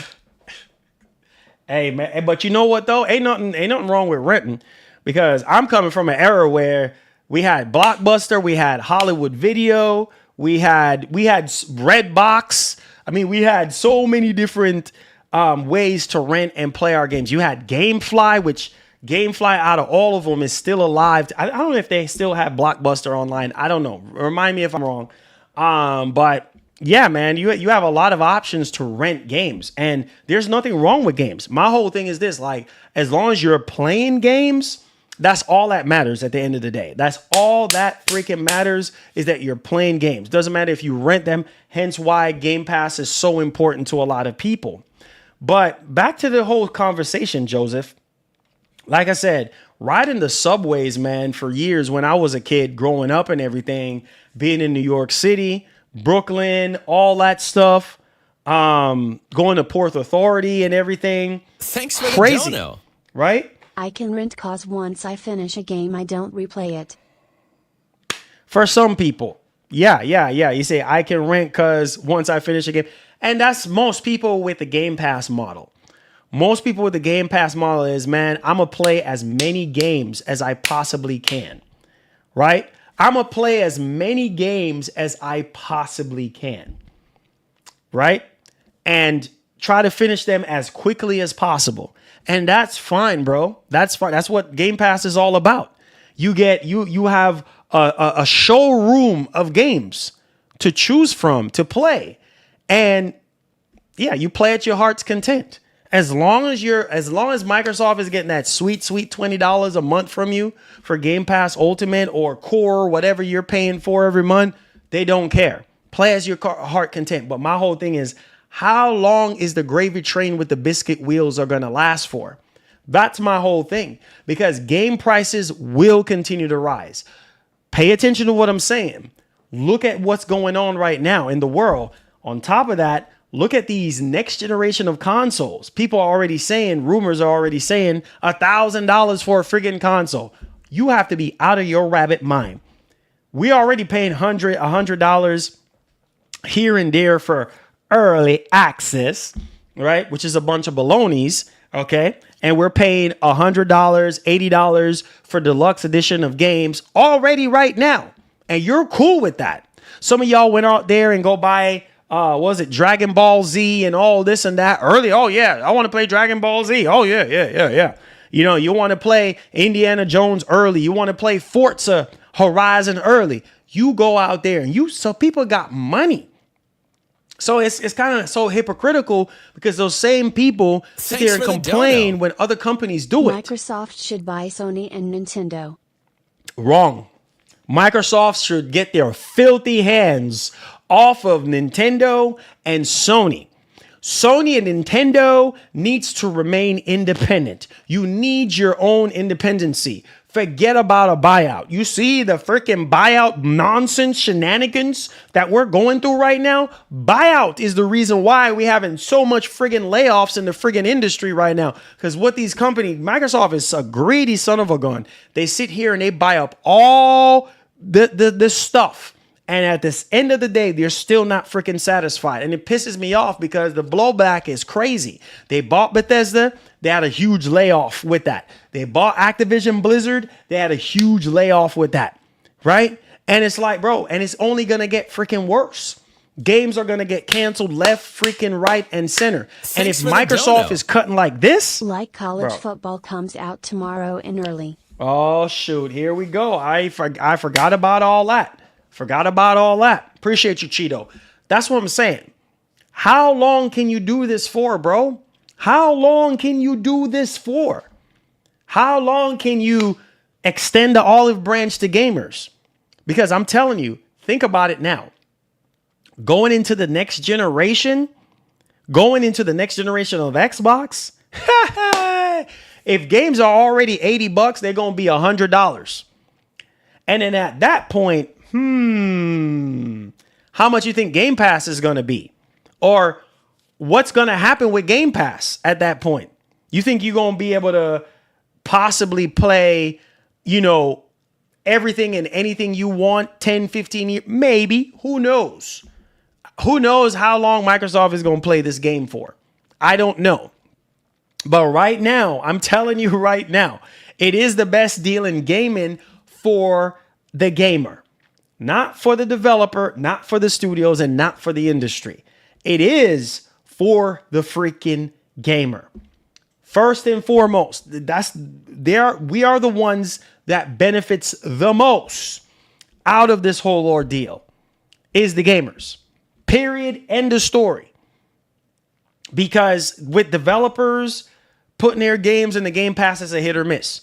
Hey, man. But you know what, though? Ain't nothing wrong with renting, because I'm coming from an era where we had Blockbuster, we had Hollywood Video, we had Redbox. I mean, we had so many different ways to rent and play our games. You had GameFly, which GameFly out of all of them is still alive. I don't know if they still have Blockbuster online. I don't know. Remind me if I'm wrong. But yeah, man, you have a lot of options to rent games, and there's nothing wrong with games. My whole thing is this, like, as long as you're playing games, that's all that matters at the end of the day. That's all that freaking matters, is that you're playing games. Doesn't matter if you rent them, hence why Game Pass is so important to a lot of people. But back to the whole conversation, Joseph. Like I said, riding the subways, man, for years when I was a kid growing up and everything, being in New York City, Brooklyn, all that stuff, going to Port Authority and everything. Thanks for Crazy, the dono. right? I can rent cause once I finish a game, I don't replay it. For some people. Yeah. You say, I can rent because once I finish a game. And that's most people with the Game Pass model. Most people with the Game Pass model is, man, I'm going to play as many games as I possibly can. Right? I'm going to play as many games as I possibly can. Right? And try to finish them as quickly as possible. And that's fine, bro. That's fine. That's what Game Pass is all about. You have a showroom of games to choose from, to play. And yeah, you play at your heart's content. As long as Microsoft is getting that sweet $20 a month from you for Game Pass Ultimate or Core, whatever you're paying for every month, they don't care. Play as your heart content. But my whole thing is, how long is the gravy train with the biscuit wheels are going to last for? That's my whole thing, because game prices will continue to rise. Pay attention to what I'm saying. Look at what's going on right now in the world. On top of that, look at these next generation of consoles. People are already saying, rumors are already saying $1,000 for a friggin' console. You have to be out of your rabbit mind. We already paying $100 here and there for early access, right? Which is a bunch of balonies, okay? And we're paying $100, $80 for deluxe edition of games already right now. And you're cool with that. Some of y'all went out there and go buy Dragon Ball Z and all this and that early. Oh yeah, I want to play Dragon Ball Z. Oh yeah. You know, you want to play Indiana Jones early. You want to play Forza Horizon early. You go out there and so people got money. So it's kind of so hypocritical, because those same people sit there and complain when other companies do it. Microsoft should buy Sony and Nintendo. Wrong. Microsoft should get their filthy hands off of Nintendo and Sony. Sony and Nintendo needs to remain independent. You need your own independency. Forget about a buyout. You see the freaking buyout nonsense shenanigans that we're going through right now? Buyout is the reason why we having so much friggin' layoffs in the friggin' industry right now. Because what these companies, Microsoft is a greedy son of a gun. They sit here and they buy up all the stuff. And at this end of the day, they're still not freaking satisfied. And it pisses me off because the blowback is crazy. They bought Bethesda. They had a huge layoff with that. They bought Activision Blizzard. They had a huge layoff with that. Right? And it's like, bro, and it's only going to get freaking worse. Games are going to get canceled left, freaking right, and center. And if Thanks for the Microsoft dono. is cutting like this, Like college Bro. football comes out tomorrow in early. oh, shoot, here we go. I forgot about all that. Forgot about all that. Appreciate you, Cheeto. That's what I'm saying. How long can you do this for, bro? How long can you do this for? How long can you extend the olive branch to gamers? Because I'm telling you, think about it now. Going into the next generation of Xbox, if games are already $80, they're going to be $100. And then at that point, how much you think Game Pass is going to be? Or what's going to happen with Game Pass at that point? You think you're going to be able to possibly play, everything and anything you want 10, 15 years? Maybe. Who knows? Who knows how long Microsoft is going to play this game for? I don't know. But right now, I'm telling you right now, it is the best deal in gaming for the gamer. Not for the developer, not for the studios, and not for the industry. It is for the freaking gamer. First and foremost, we are the ones that benefits the most out of this whole ordeal is the gamers. Period. End of story. Because with developers putting their games in the Game Pass, it's a hit or miss,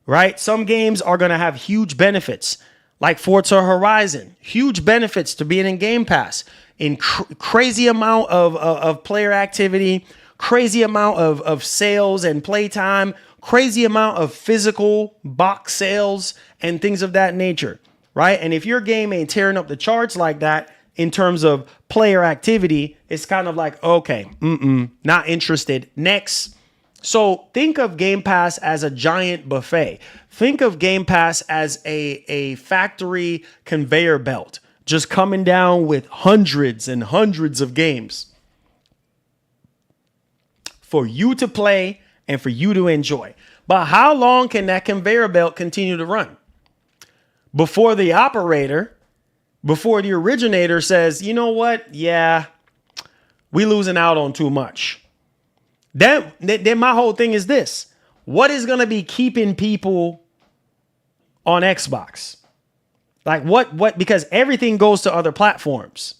right? Some games are going to have huge benefits, like Forza Horizon. Huge benefits to being in Game Pass. In crazy amount of player activity, crazy amount of sales and playtime, crazy amount of physical box sales and things of that nature, right? And if your game ain't tearing up the charts like that in terms of player activity, it's kind of like, okay, not interested. Next. So think of Game Pass as a giant buffet. Think of Game Pass as a factory conveyor belt, just coming down with hundreds and hundreds of games for you to play and for you to enjoy. But how long can that conveyor belt continue to run before the originator says, you know what? Yeah, we losing out on too much. Then my whole thing is this. What is going to be keeping people on Xbox? Like what? Because everything goes to other platforms.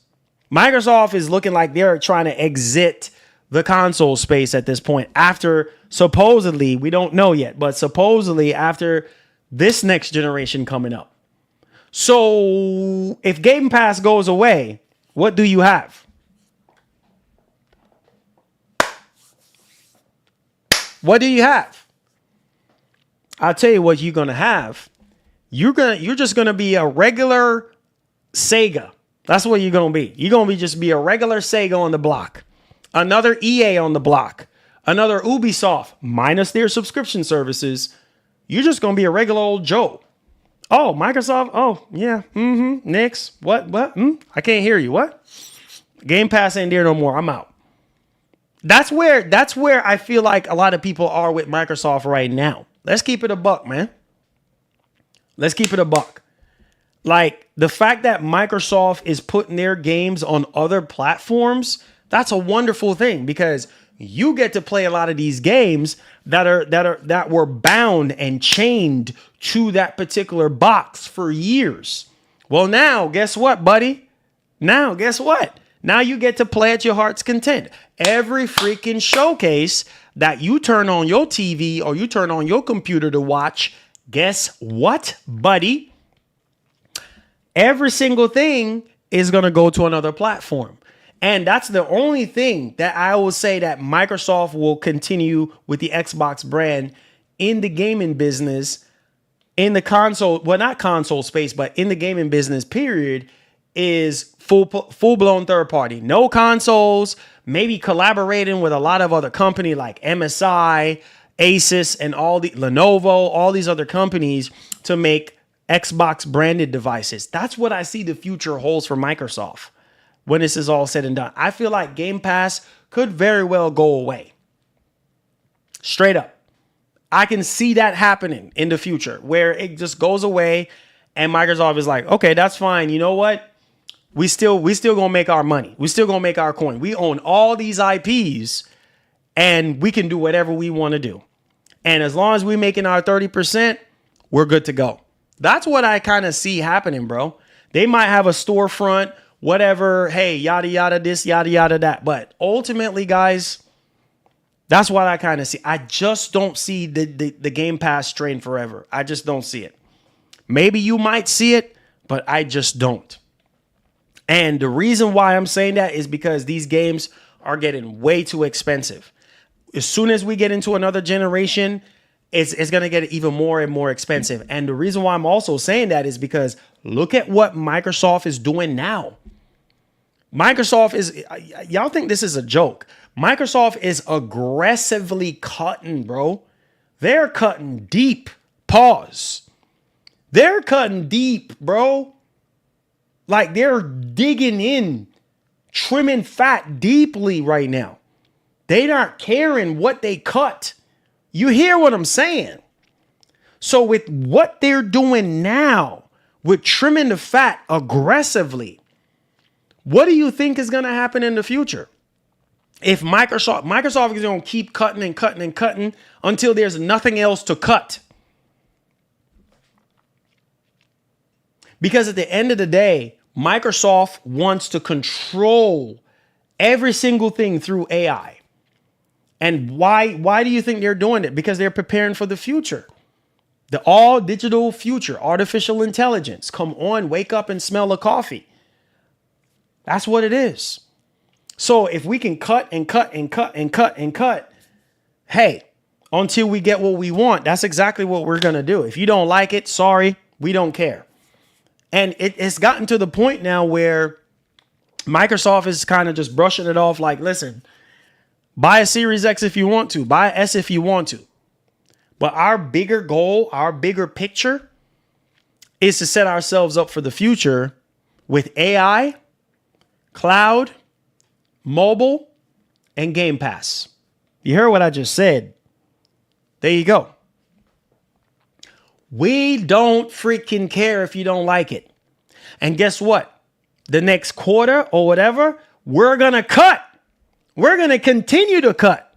Microsoft is looking like they're trying to exit the console space at this point after supposedly, we don't know yet, but supposedly after this next generation coming up. So if Game Pass goes away, what do you have? What do you have? I'll tell you what you're going to have. You're just going to be a regular Sega. That's what you're going to be. You're going to just be a regular Sega on the block. Another EA on the block. Another Ubisoft minus their subscription services. You're just going to be a regular old Joe. Oh, Microsoft. Oh, yeah. Next. What? I can't hear you. What? Game Pass ain't there no more. I'm out. That's where I feel like a lot of people are with Microsoft right now. Let's keep it a buck, man. Let's keep it a buck. Like the fact that Microsoft is putting their games on other platforms, that's a wonderful thing because you get to play a lot of these games that were bound and chained to that particular box for years. Well, now, guess what, buddy? Now, guess what? Now you get to play at your heart's content. Every freaking showcase that you turn on your TV or you turn on your computer to watch, guess what, buddy? Every single thing is going to go to another platform. And that's the only thing that I will say that Microsoft will continue with the Xbox brand in the gaming business, in the console, well, not console space, but in the gaming business, period, is full-blown third party. No consoles, maybe collaborating with a lot of other companies like MSI, Asus, and Lenovo, all these other companies to make Xbox branded devices. That's what I see the future holds for Microsoft when this is all said and done. I feel like Game Pass could very well go away. Straight up. I can see that happening in the future where it just goes away And Microsoft is like, okay, that's fine. You know what? We still gonna make our money. We still gonna make our coin. We own all these IPs and we can do whatever we want to do. And as long as we're making our 30%, we're good to go. That's what I kind of see happening, bro. They might have a storefront, whatever. Hey, yada, yada, this, yada, yada, that. But ultimately, guys, that's what I kind of see. I just don't see the Game Pass train forever. I just don't see it. Maybe you might see it, but I just don't. And the reason why I'm saying that is because these games are getting way too expensive. As soon as we get into another generation, it's going to get even more and more expensive. And the reason why I'm also saying that is because look at what Microsoft is doing now. Microsoft is, y'all think this is a joke. Microsoft is aggressively cutting, bro. They're cutting deep. Pause. They're cutting deep, bro. Like they're digging in, trimming fat deeply right now. They not caring what they cut. You hear what I'm saying? So with what they're doing now, with trimming the fat aggressively, what do you think is going to happen in the future? If Microsoft is going to keep cutting and cutting and cutting until there's nothing else to cut. Because at the end of the day, Microsoft wants to control every single thing through AI. And why do you think they're doing it? Because they're preparing for the future. The all digital future, artificial intelligence. Come on, wake up and smell the coffee. That's what it is. So if we can cut and cut and cut and cut and cut, hey, until we get what we want, that's exactly what we're going to do. If you don't like it, sorry, we don't care. And it's gotten to the point now where Microsoft is kind of just brushing it off like, listen, buy a Series X if you want to, buy an S if you want to. But our bigger goal, our bigger picture is to set ourselves up for the future with AI, cloud, mobile, and Game Pass. You heard what I just said. There you go. We don't freaking care if you don't like it. And guess what? The next quarter or whatever, we're going to cut. We're going to continue to cut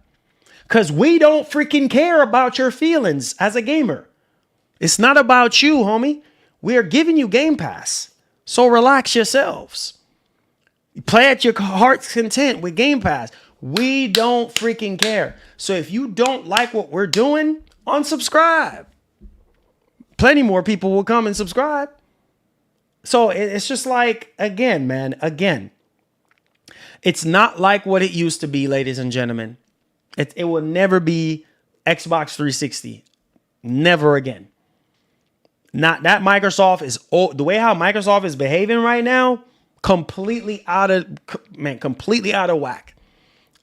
because we don't freaking care about your feelings as a gamer. It's not about you, homie. We are giving you Game Pass. So relax yourselves. Play at your heart's content with Game Pass. We don't freaking care. So if you don't like what we're doing, unsubscribe. Plenty more people will come and subscribe. So it's just like, again, man, it's not like what it used to be, ladies and gentlemen. It will never be Xbox 360. Never again. Not that Microsoft is the way how Microsoft is behaving right now, completely out of whack.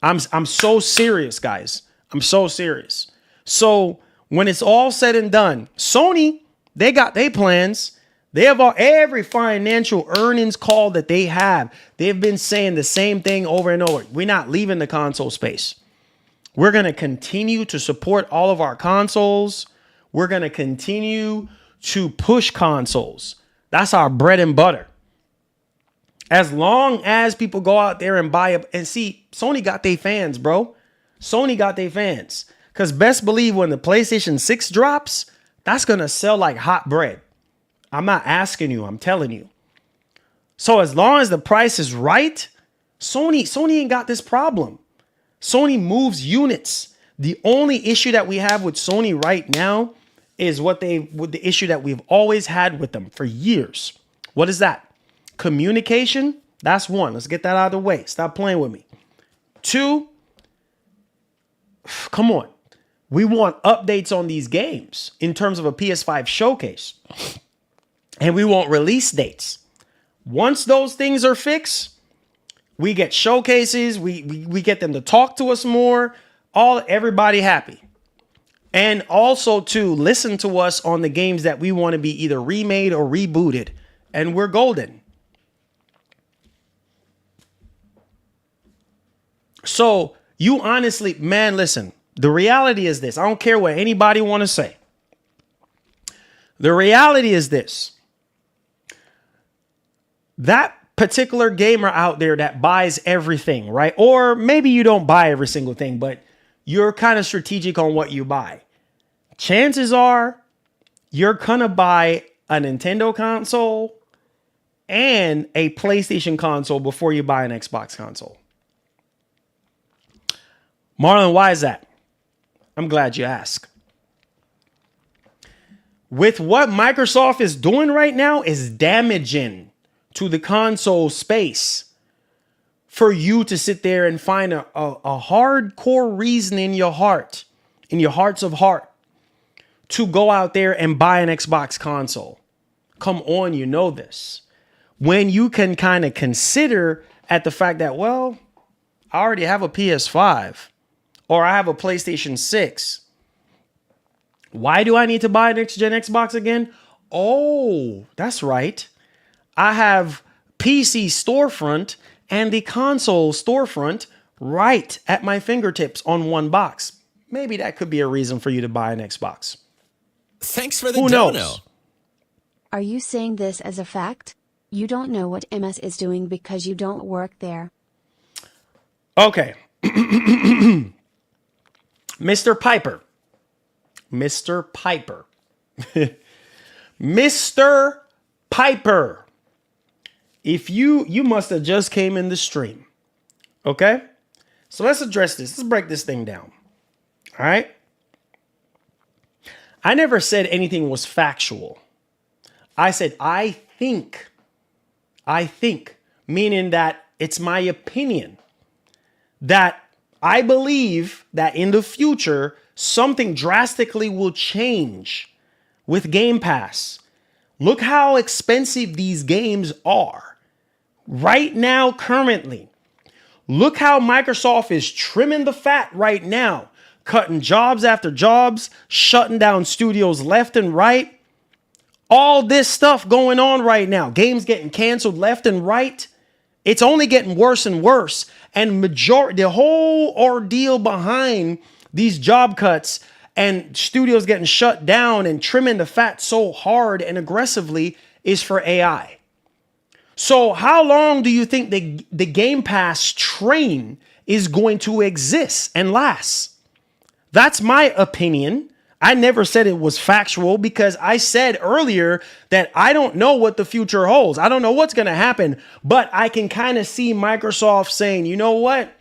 I'm so serious, guys. I'm so serious. So when it's all said and done, Sony, they got their plans. They have every financial earnings call that they have. They've been saying the same thing over and over. We're not leaving the console space. We're going to continue to support all of our consoles. We're going to continue to push consoles. That's our bread and butter. As long as people go out there and buy up and see, Sony got their fans, bro. Sony got their fans. Because best believe when the PlayStation 6 drops, that's going to sell like hot bread. I'm not asking you. I'm telling you. So as long as the price is right, Sony ain't got this problem. Sony moves units. The only issue that we have with Sony right now is with the issue that we've always had with them for years. What is that? Communication. That's one. Let's get that out of the way. Stop playing with me. Two, come on. We want updates on these games in terms of a PS5 showcase. And we want release dates. Once those things are fixed, we get showcases. We get them to talk to us more. Everybody happy. And also to listen to us on the games that we want to be either remade or rebooted. And we're golden. So you honestly, man, listen, the reality is this. I don't care what anybody want to say. The reality is this. that particular gamer out there that buys everything, right? Or maybe you don't buy every single thing, but you're kind of strategic on what you buy. Chances are you're gonna buy a Nintendo console and a PlayStation console before you buy an Xbox console. Marlon, why is that? I'm glad you asked. With what Microsoft is doing right now is damaging to the console space for you to sit there and find a hardcore reason in your heart, in your hearts of heart, to go out there and buy an Xbox console. Come on, you know this. When you can kind of consider at the fact that, well, I already have a PS5 or I have a PlayStation 6. Why do I need to buy a next gen Xbox again? Oh, that's right. I have PC storefront and the console storefront right at my fingertips on one box. Maybe that could be a reason for you to buy an Xbox. Thanks for the Who dono. knows? Are you saying this as a fact? You don't know what MS is doing because you don't work there. Okay. Mr. Piper. Mr. Piper. Mr. Piper. If you must have just came in the stream. Okay? So let's address this. Let's break this thing down. All right? I never said anything was factual. I said, I think, meaning that it's my opinion that I believe that in the future, something drastically will change with Game Pass. Look how expensive these games are right now, currently. Look how Microsoft is trimming the fat right now, cutting jobs after jobs, shutting down studios left and right. All this stuff going on right now. Games getting canceled left and right. It's only getting worse and worse. And the whole ordeal behind these job cuts and studios getting shut down and trimming the fat so hard and aggressively is for AI. So how long do you think the Game Pass train is going to exist and last? That's my opinion. I never said it was factual because I said earlier that I don't know what the future holds. I don't know what's going to happen, but I can kind of see Microsoft saying, you know what?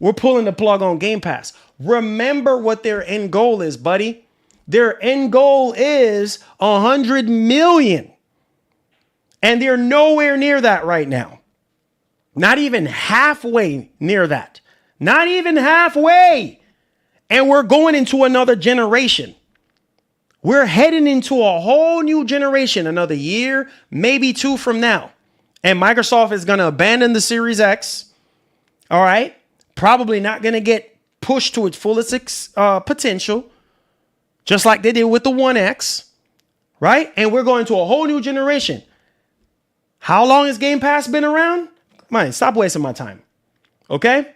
We're pulling the plug on Game Pass. Remember what their end goal is, buddy. Their end goal is 100 million. And they're nowhere near that right now. Not even halfway near that. Not even halfway. And we're going into another generation. We're heading into a whole new generation, another year, maybe 2 from now. And Microsoft is going to abandon the Series X. All right. Probably not going to get pushed to its fullest potential, just like they did with the One X. Right. And we're going to a whole new generation. How long has Game Pass been around? Man, stop wasting my time. Okay.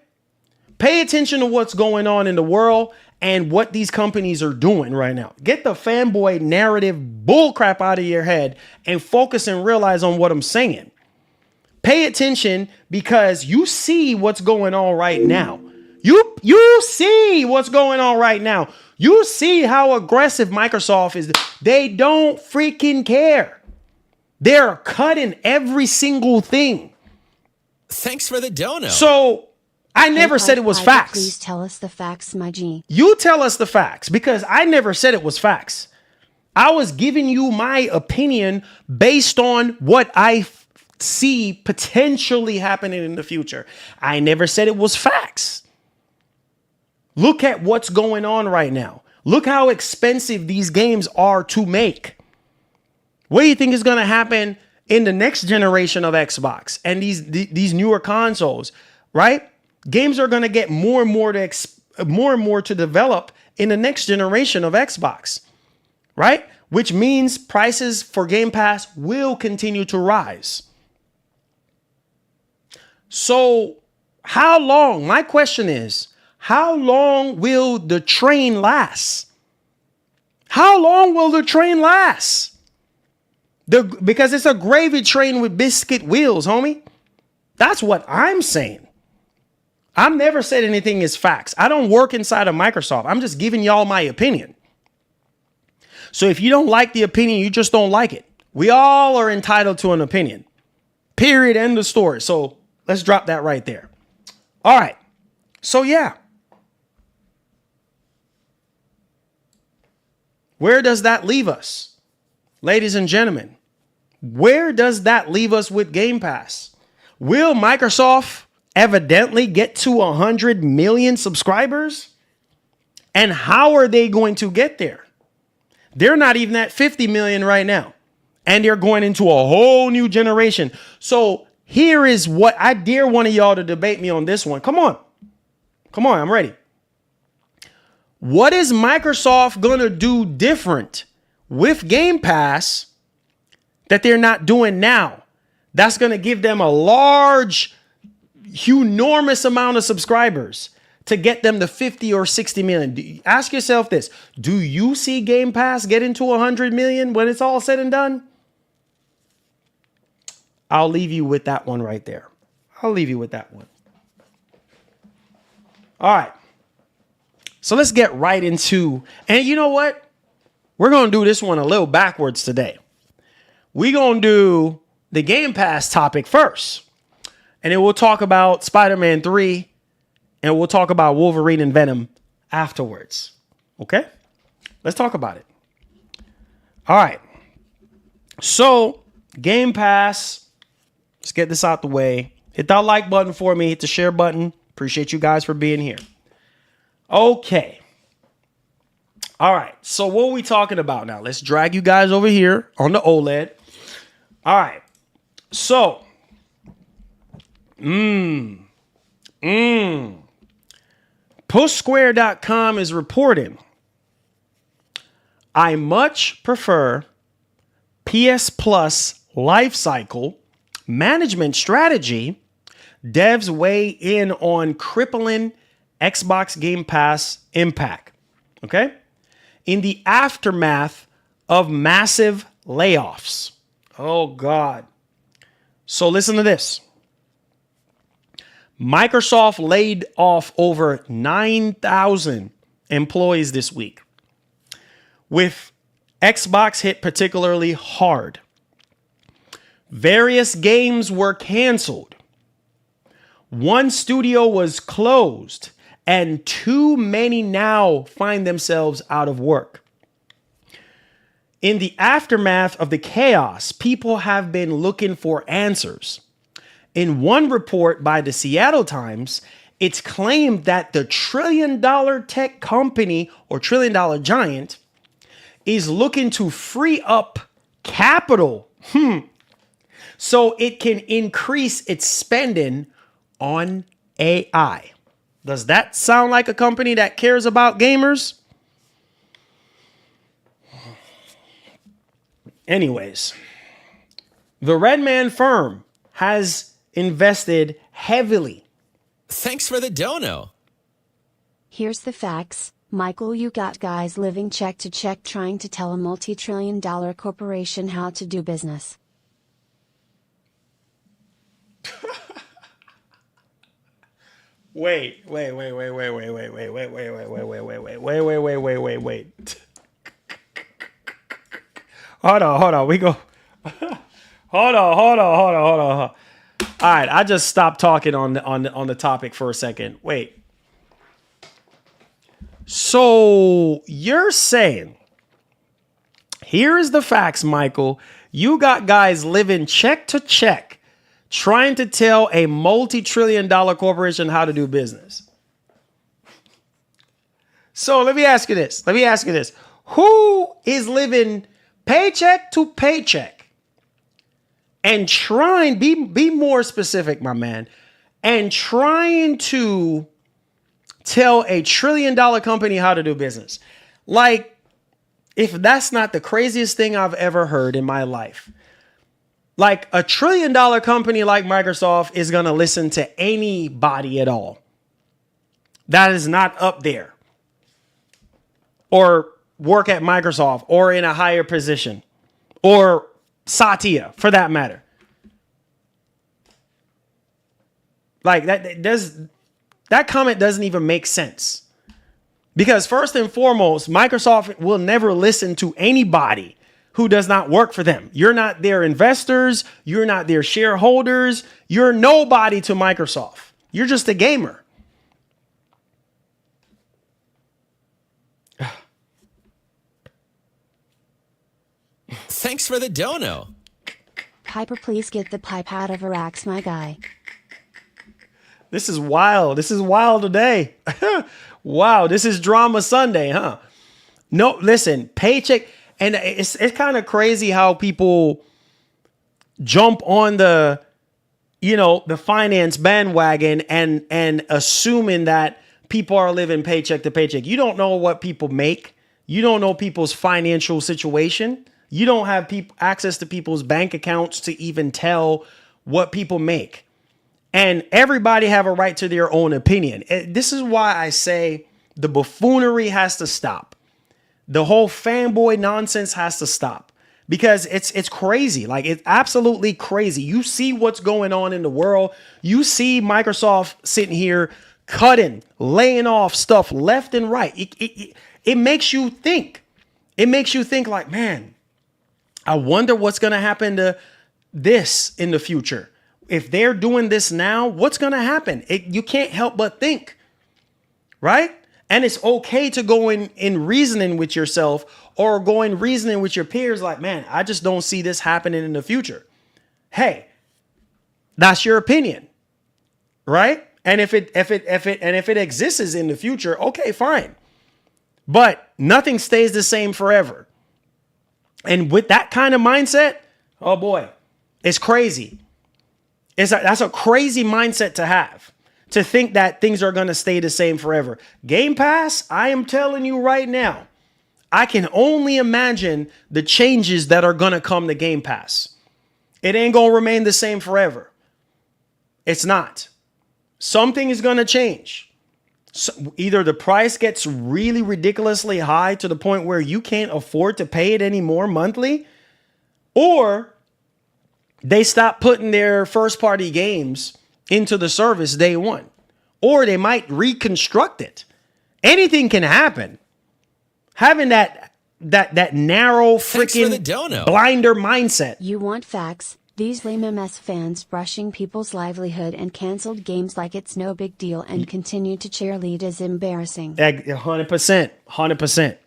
Pay attention to what's going on in the world and what these companies are doing right now. Get the fanboy narrative bullcrap out of your head and focus and realize on what I'm saying. Pay attention because you see what's going on right now. You see what's going on right now. You see how aggressive Microsoft is. They don't freaking care. They're cutting every single thing. Thanks for the dono. So I never said it was facts. Please tell us the facts, my G. You tell us the facts because I never said it was facts. I was giving you my opinion based on what I see potentially happening in the future. I never said it was facts. Look at what's going on right now. Look how expensive these games are to make. What do you think is going to happen in the next generation of Xbox and these newer consoles, right? Games are going to get more and more to develop in the next generation of Xbox, right? Which means prices for Game Pass will continue to rise. So how long? My question is, how long will the train last? How long will the train last? Because it's a gravy train with biscuit wheels, homie. That's what I'm saying. I've never said anything is facts. I don't work inside of Microsoft. I'm just giving y'all my opinion. So if you don't like the opinion, you just don't like it. We all are entitled to an opinion. Period. End of story. So let's drop that right there. All right. So yeah. Where does that leave us? Ladies and gentlemen, where does that leave us with Game Pass? Will Microsoft evidently get to 100 million subscribers? And how are they going to get there? They're not even at 50 million right now. And they're going into a whole new generation. So here is what I dare one of y'all to debate me on this one. Come on. Come on, I'm ready. What is Microsoft going to do different with Game Pass that they're not doing now? That's going to give them a large, enormous amount of subscribers to get them to 50 or 60 million. Ask yourself this. Do you see Game Pass getting to 100 million when it's all said and done? I'll leave you with that one right there. I'll leave you with that one. All right. So let's get right into, and you know what? We're going to do this one a little backwards today. We're going to do the Game Pass topic first. And then we'll talk about Spider-Man 3. And we'll talk about Wolverine and Venom afterwards. Okay? Let's talk about it. All right. So, Game Pass. Let's get this out the way. Hit that like button for me. Hit the share button. Appreciate you guys for being here. Okay. All right. So what are we talking about now? Let's drag you guys over here on the OLED. All right. So. PushSquare.com is reporting, I much prefer PS Plus lifecycle management strategy. Devs weigh in on crippling Xbox Game Pass impact. Okay? In the aftermath of massive layoffs. Oh, God. So listen to this. Microsoft laid off over 9,000 employees this week, with Xbox hit particularly hard. Various games were canceled. One studio was closed, and too many now find themselves out of work. In the aftermath of the chaos, people have been looking for answers. In one report by the Seattle Times, it's claimed that the trillion-dollar tech company or trillion-dollar giant is looking to free up capital so it can increase its spending on AI. Does that sound like a company that cares about gamers? Anyways, the Redman firm has invested heavily. Thanks for the dono. Here's the facts. Michael, you got guys living check to check trying to tell a multi-trillion-dollar corporation how to do business. Wait. Hold on. We go. Hold on. All right, I just stopped talking on the topic for a second. Wait. So you're saying, here's the facts, Michael. You got guys living check to check, trying to tell a multi-trillion-dollar corporation how to do business. So let me ask you this. Who is living paycheck to paycheck and trying, be more specific, my man, and trying to tell a trillion-dollar company how to do business? Like, if that's not the craziest thing I've ever heard in my life. Like, a trillion-dollar company like Microsoft is going to listen to anybody at all that is not up there or work at Microsoft or in a higher position or Satya, for that matter. Like that comment doesn't even make sense. Because first and foremost, Microsoft will never listen to anybody who does not work for them. You're not their investors. You're not their shareholders. You're nobody to Microsoft. You're just a gamer. Thanks for the dono. Piper, please get the pipe out of Iraq's my guy. This is wild. This is wild today. Wow, this is Drama Sunday, huh? No, listen, paycheck. And it's kind of crazy how people jump on the finance bandwagon and assuming that people are living paycheck to paycheck. You don't know what people make. You don't know people's financial situation. You don't have access to people's bank accounts to even tell what people make. And everybody have a right to their own opinion. This is why I say the buffoonery has to stop. The whole fanboy nonsense has to stop, because it's crazy. Like, it's absolutely crazy. You see what's going on in the world. You see Microsoft sitting here cutting, laying off stuff left and right. It makes you think. It makes you think like, man, I wonder what's going to happen to this in the future. If they're doing this now, what's going to happen? You can't help but think, right? And it's okay to go in reasoning with yourself or go in reasoning with your peers like, man, I just don't see this happening in the future. Hey, that's your opinion, right? And if it exists in the future, okay, fine. But nothing stays the same forever. And with that kind of mindset, oh boy, it's crazy. That's a crazy mindset to have, to think that things are going to stay the same forever. Game Pass, I am telling you right now, I can only imagine the changes that are going to come to Game Pass. It ain't going to remain the same forever. It's not. Something is going to change. So either the price gets really ridiculously high to the point where you can't afford to pay it anymore monthly, or they stop putting their first party games into the service day one, or they might reconstruct it. Anything can happen. Having that narrow freaking blinder mindset. You want facts? These lame MS fans brushing people's livelihood and canceled games like it's no big deal and continue to cheerlead is embarrassing. 100%.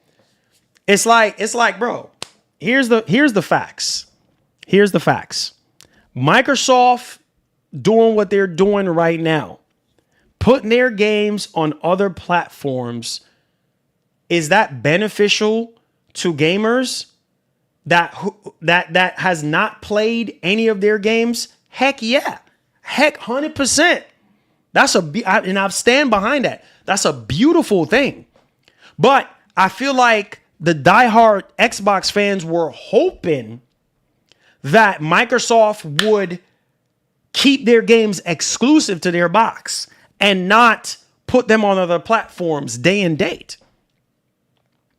It's like, bro, here's the facts. Here's the facts. Microsoft doing what they're doing right now, putting their games on other platforms, is that beneficial to gamers that has not played any of their games? Heck yeah. Heck 100%. And I stand behind that. That's a beautiful thing. But I feel like the diehard Xbox fans were hoping that Microsoft would keep their games exclusive to their box and not put them on other platforms day and date.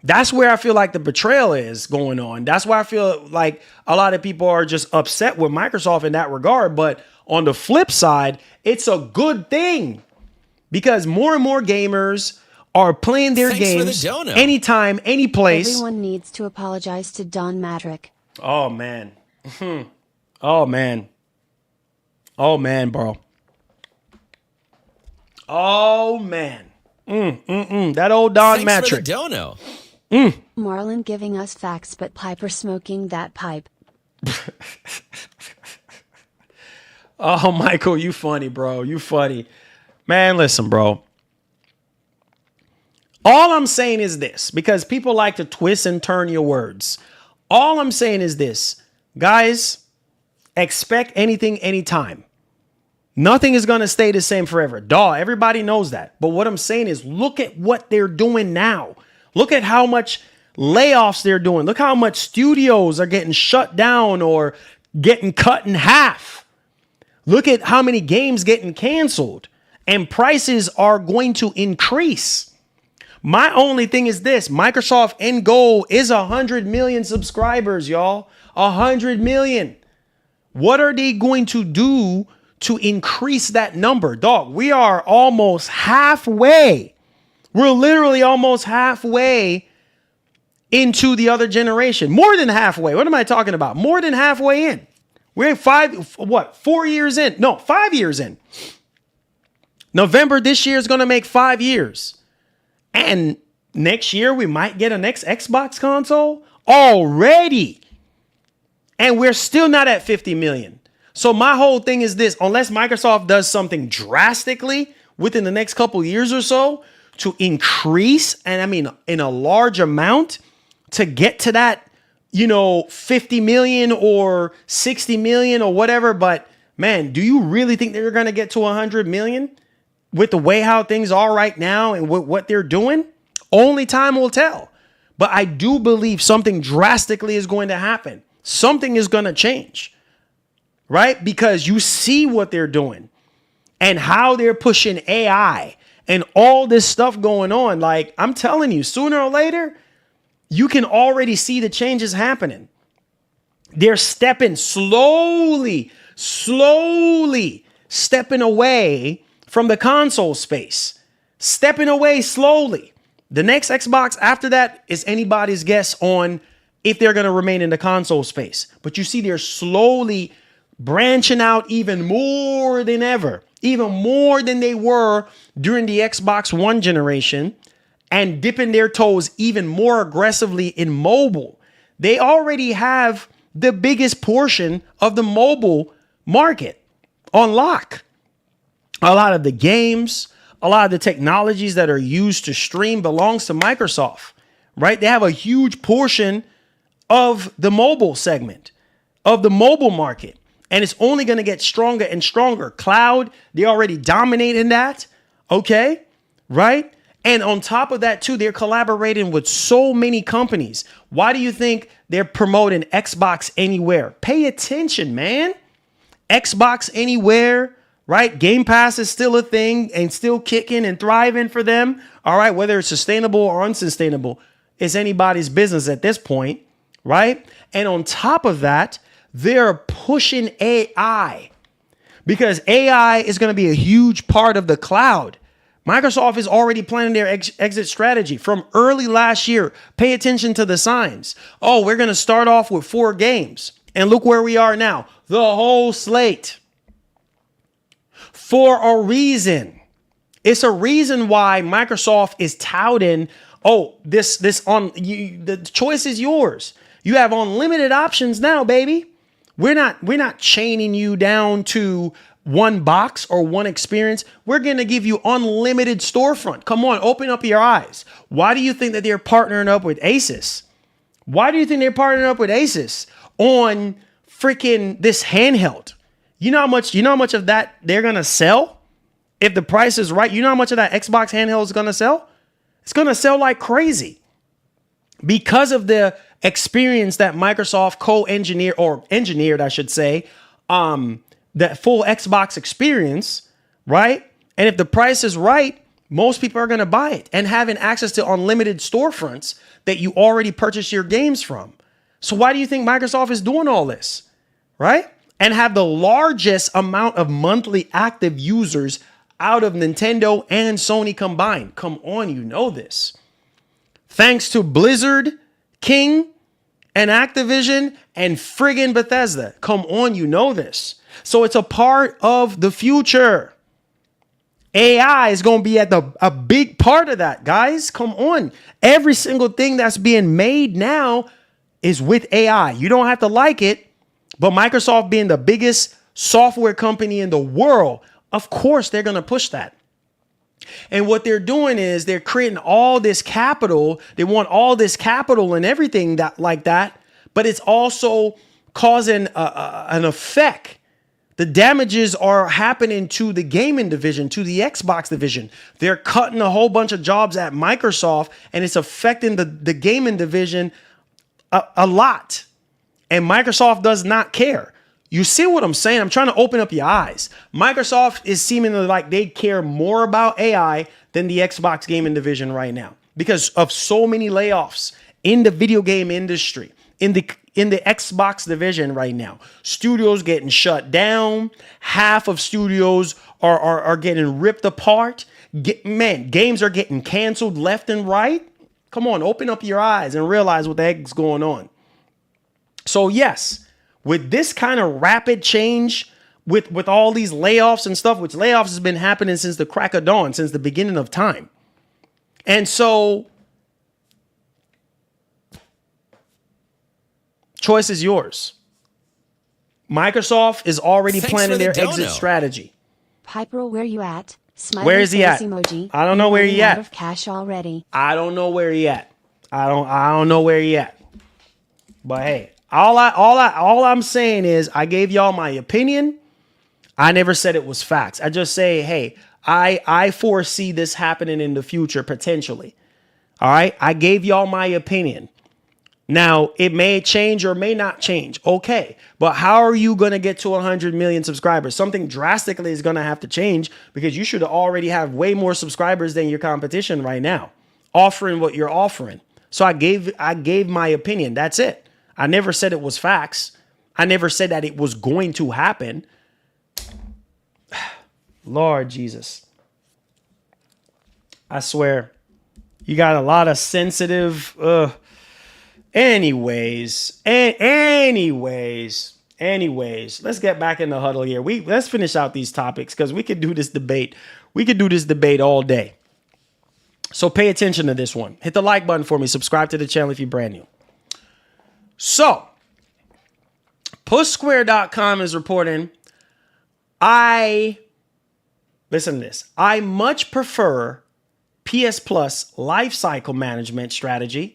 That's where I feel like the betrayal is going on. That's why I feel like a lot of people are just upset with Microsoft in that regard. But on the flip side, it's a good thing, because more and more gamers are playing their games anytime, any place. Everyone needs to apologize to Don Madrick. Oh, man. Oh, man. Oh, man, bro. Oh, man. That old Don Madrick. Thanks for the dono. Marlon giving us facts, but Piper smoking that pipe. Oh, Michael, you funny, bro. You funny. Man, listen, bro. All I'm saying is this, because people like to twist and turn your words. All I'm saying is this, guys, expect anything, anytime. Nothing is going to stay the same forever. Everybody knows that. But what I'm saying is, look at what they're doing now. Look at how much layoffs they're doing. Look how much studios are getting shut down or getting cut in half. Look at how many games getting canceled, and prices are going to increase. My only thing is this: Microsoft end goal is 100 million subscribers, y'all. 100 million. What are they going to do to increase that number? Dog, we are almost halfway. We're literally almost halfway into the other generation. More than halfway. What am I talking about? More than halfway in. We're 4 years in? No, 5 years in. November this year is going to make 5 years. And next year we might get a next Xbox console already. And we're still not at 50 million. So my whole thing is this: unless Microsoft does something drastically within the next couple years or so to increase, and I mean in a large amount, to get to that, 50 million or 60 million or whatever. But man, do you really think they're going to get to 100 million with the way how things are right now and what they're doing? Only time will tell. But I do believe something drastically is going to happen. Something is going to change, right? Because you see what they're doing and how they're pushing AI and all this stuff going on. Like, I'm telling you, sooner or later, you can already see the changes happening. They're stepping slowly stepping away from the console space, stepping away slowly. The next Xbox after that is anybody's guess on if they're going to remain in the console space. But you see, they're slowly branching out even more than ever, even more than they were during the Xbox One generation, and dipping their toes even more aggressively in mobile. They already have the biggest portion of the mobile market on lock. A lot of the games, a lot of the technologies that are used to stream belongs to Microsoft, right? They have a huge portion of the mobile segment, of the mobile market. And it's only going to get stronger and stronger. Cloud, they already dominate in that. Okay, right? And on top of that, too, they're collaborating with so many companies. Why do you think they're promoting Xbox Anywhere? Pay attention, man. Xbox Anywhere, right? GamePass is still a thing and still kicking and thriving for them. All right, whether it's sustainable or unsustainable, it's anybody's business at this point, right? And on top of that, they're pushing AI because AI is going to be a huge part of the cloud. Microsoft is already planning their exit strategy from early last year. Pay attention to the signs. Oh, we're going to start off with 4 games. And look where we are now. The whole slate. For a reason. It's a reason why Microsoft is touting, the choice is yours. You have unlimited options now, baby. We're not chaining you down to one box or one experience. We're going to give you unlimited storefront. Come on, open up your eyes. Why do you think that they're partnering up with Asus? Why do you think they're partnering up with Asus on freaking this handheld? You know how much of that they're going to sell? If the price is right, you know how much of that Xbox handheld is going to sell? It's going to sell like crazy because of the experience that Microsoft engineered, I should say, that full Xbox experience, right? And if the price is right, most people are going to buy it, and having access to unlimited storefronts that you already purchased your games from. So why do you think Microsoft is doing all this, right? And have the largest amount of monthly active users out of Nintendo and Sony combined. Come on, you know this. Thanks to Blizzard King and Activision and friggin' Bethesda. Come on, you know this. So it's a part of the future. AI is going to be at a big part of that, guys. Come on. Every single thing that's being made now is with AI. You don't have to like it, but Microsoft being the biggest software company in the world, of course, they're going to push that. And what they're doing is they're creating all this capital. They want all this capital and everything like that, but it's also causing an effect. The damages are happening to the gaming division, to the Xbox division. They're cutting a whole bunch of jobs at Microsoft, and it's affecting the gaming division a lot. And Microsoft does not care. You see what I'm saying? I'm trying to open up your eyes. Microsoft is seemingly like they care more about AI than the Xbox gaming division right now because of so many layoffs in the video game industry, in the Xbox division right now. Studios getting shut down. Half of studios are getting ripped apart. Games are getting canceled left and right. Come on, open up your eyes and realize what the heck's going on. So yes, with this kind of rapid change, with all these layoffs and stuff, which layoffs has been happening since the crack of dawn, since the beginning of time. And so, choice is yours. Microsoft is already planning their exit strategy. Piper, where you at? Smiley where is he at? Emoji. I don't know where he at. Out of cash already. I don't know where he at. I don't know where he at. But hey, all I'm saying is I gave y'all my opinion. I never said it was facts. I just say, hey, I foresee this happening in the future potentially. All right, I gave y'all my opinion. Now, it may change or may not change. Okay. But how are you going to get to 100 million subscribers? Something drastically is going to have to change because you should already have way more subscribers than your competition right now, offering what you're offering. So I gave my opinion. That's it. I never said it was facts. I never said that it was going to happen. Lord Jesus. I swear. You got a lot of sensitive... Anyways, let's get back in the huddle here. Let's finish out these topics because we could do this debate. We could do this debate all day. So pay attention to this one. Hit the like button for me. Subscribe to the channel if you're brand new. So, PushSquare.com is reporting, listen to this. I much prefer PS Plus lifecycle management strategy.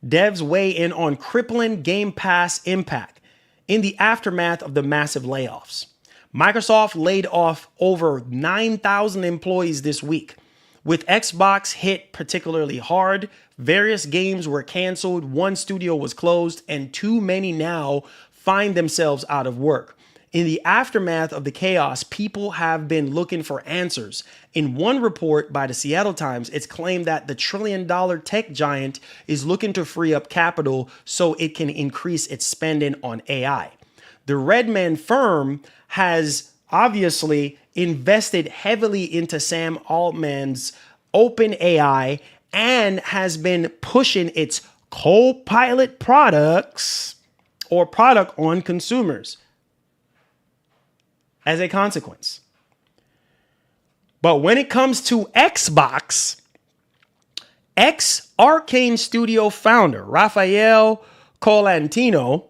Devs weigh in on crippling Game Pass impact in the aftermath of the massive layoffs. Microsoft laid off over 9,000 employees this week. With Xbox hit particularly hard, various games were canceled, one studio was closed, and too many now find themselves out of work. In the aftermath of the chaos, people have been looking for answers. In one report by the Seattle Times, it's claimed that the trillion-dollar tech giant is looking to free up capital so it can increase its spending on AI. The Redmond firm has obviously invested heavily into Sam Altman's OpenAI and has been pushing its Copilot product on consumers as a consequence. But when it comes to Xbox, ex-Arcane Studio founder Rafael Colantino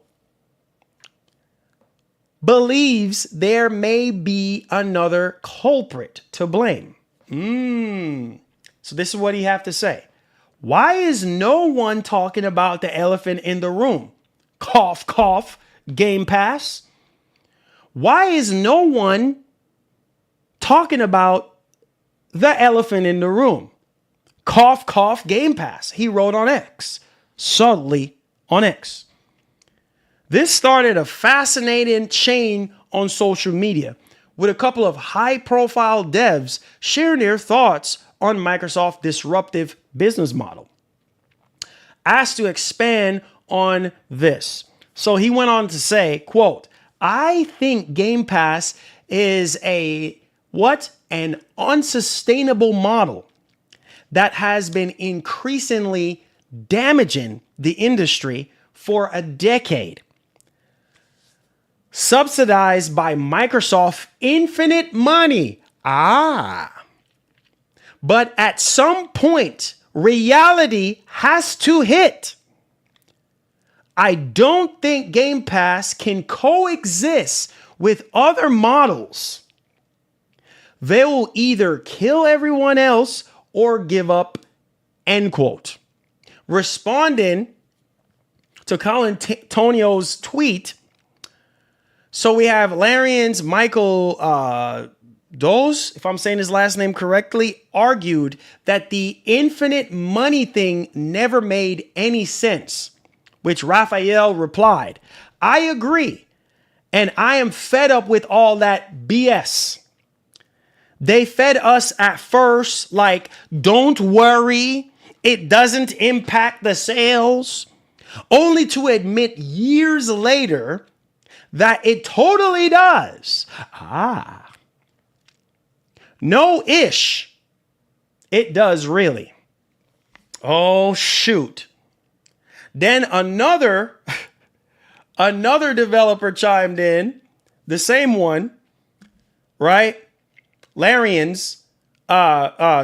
believes there may be another culprit to blame. So this is what he have to say. Why is no one talking about the elephant in the room? Cough, cough, Game Pass. Why is no one talking about the elephant in the room? Cough, cough, Game Pass. He wrote on X, subtly on X. This started a fascinating chain on social media with a couple of high-profile devs sharing their thoughts on Microsoft's disruptive business model. Asked to expand on this. So he went on to say, quote, I think Game Pass is an unsustainable model that has been increasingly damaging the industry for a decade. Subsidized by Microsoft infinite money. But at some point, reality has to hit. I don't think Game Pass can coexist with other models. They will either kill everyone else or give up, end quote. Responding to Colantonio's tweet, so we have LIAN's Michael Doz, if I'm saying his last name correctly, argued that the infinite money thing never made any sense. Which Raphael replied, I agree. And I am fed up with all that BS. They fed us at first like, don't worry, it doesn't impact the sales, only to admit years later that it totally does. No ish. It does really. Oh, shoot. Then another developer chimed in, the same one, right? LIAN's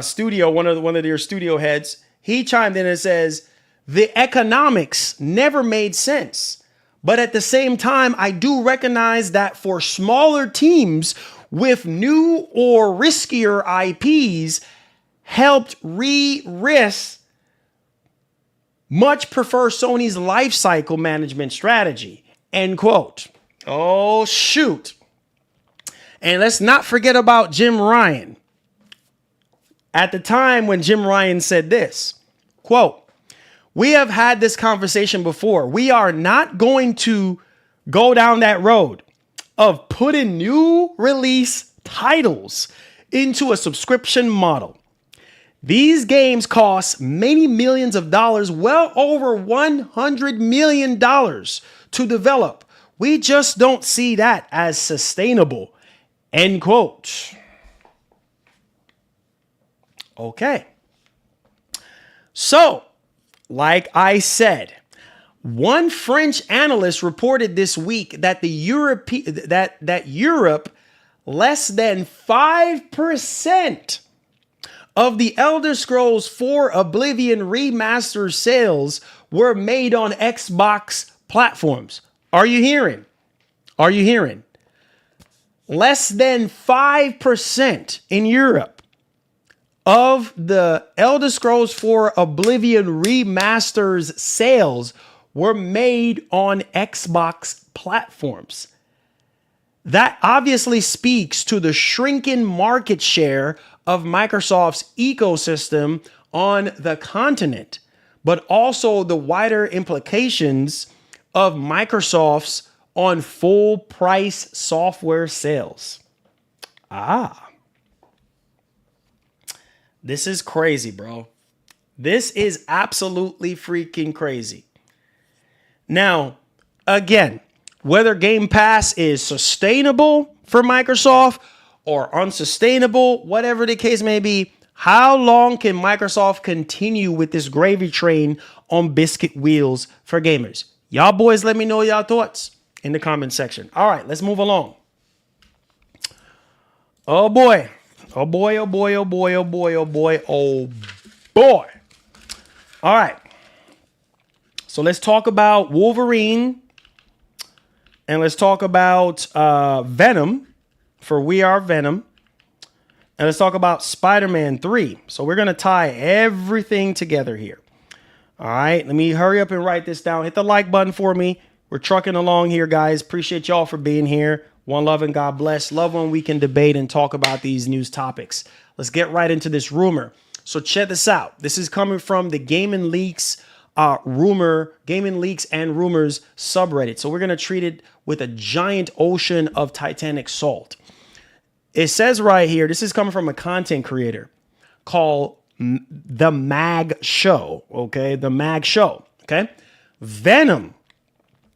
studio, one of their studio heads, he chimed in and says, the economics never made sense. But at the same time, I do recognize that for smaller teams with new or riskier IPs helped re-risk, much prefer Sony's lifecycle management strategy. End quote. Oh, shoot. And let's not forget about Jim Ryan. At the time when Jim Ryan said this, quote, we have had this conversation before. We are not going to go down that road of putting new release titles into a subscription model. These games cost many millions of dollars, well over $100 million to develop. We just don't see that as sustainable. End quote. Okay. So, like I said, one French analyst reported this week that Europe less than 5% of the Elder Scrolls 4 Oblivion remaster sales were made on Xbox platforms. Are you hearing? Are you hearing? Less than 5% in Europe of the Elder Scrolls 4 Oblivion remasters sales were made on Xbox platforms. That obviously speaks to the shrinking market share of Microsoft's ecosystem on the continent, but also the wider implications of Microsoft's on full price software sales. This is crazy, bro. This is absolutely freaking crazy. Now, again, whether Game Pass is sustainable for Microsoft or unsustainable, whatever the case may be, how long can Microsoft continue with this gravy train on biscuit wheels for gamers? Y'all boys, let me know y'all thoughts in the comment section. All right, let's move along. Oh boy. Oh boy, oh boy, oh boy, oh boy, oh boy, oh boy. All right. So let's talk about Wolverine. And let's talk about Venom for We Are Venom. And let's talk about Spider-Man 3. So we're going to tie everything together here. All right. Let me hurry up and write this down. Hit the like button for me. We're trucking along here, guys. Appreciate y'all for being here. One love and God bless. Love when we can debate and talk about these news topics. Let's get right into this rumor. So check this out. This is coming from the Gaming Leaks Gaming Leaks and Rumors subreddit. So we're going to treat it with a giant ocean of Titanic salt. It says right here, this is coming from a content creator called The Mag Show. Okay. The Mag Show. Okay. Venom.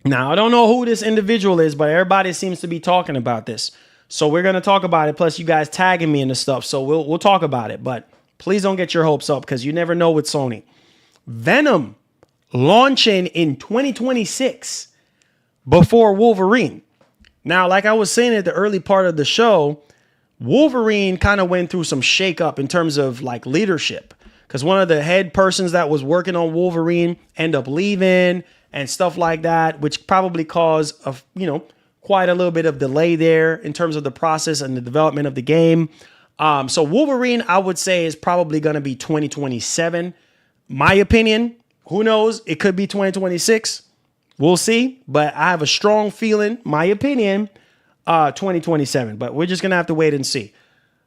Now, I don't know who this individual is, but everybody seems to be talking about this. So we're going to talk about it. Plus, you guys tagging me in the stuff. So we'll talk about it. But please don't get your hopes up because you never know with Sony. Venom launching in 2026 before Wolverine. Now, like I was saying at the early part of the show, Wolverine kind of went through some shakeup in terms of like leadership. Because one of the head persons that was working on Wolverine ended up leaving and stuff like that, which probably caused quite a little bit of delay there in terms of the process and the development of the game. So Wolverine, I would say, is probably going to be 2027. My opinion, who knows? It could be 2026. We'll see. But I have a strong feeling, my opinion, 2027. But we're just going to have to wait and see.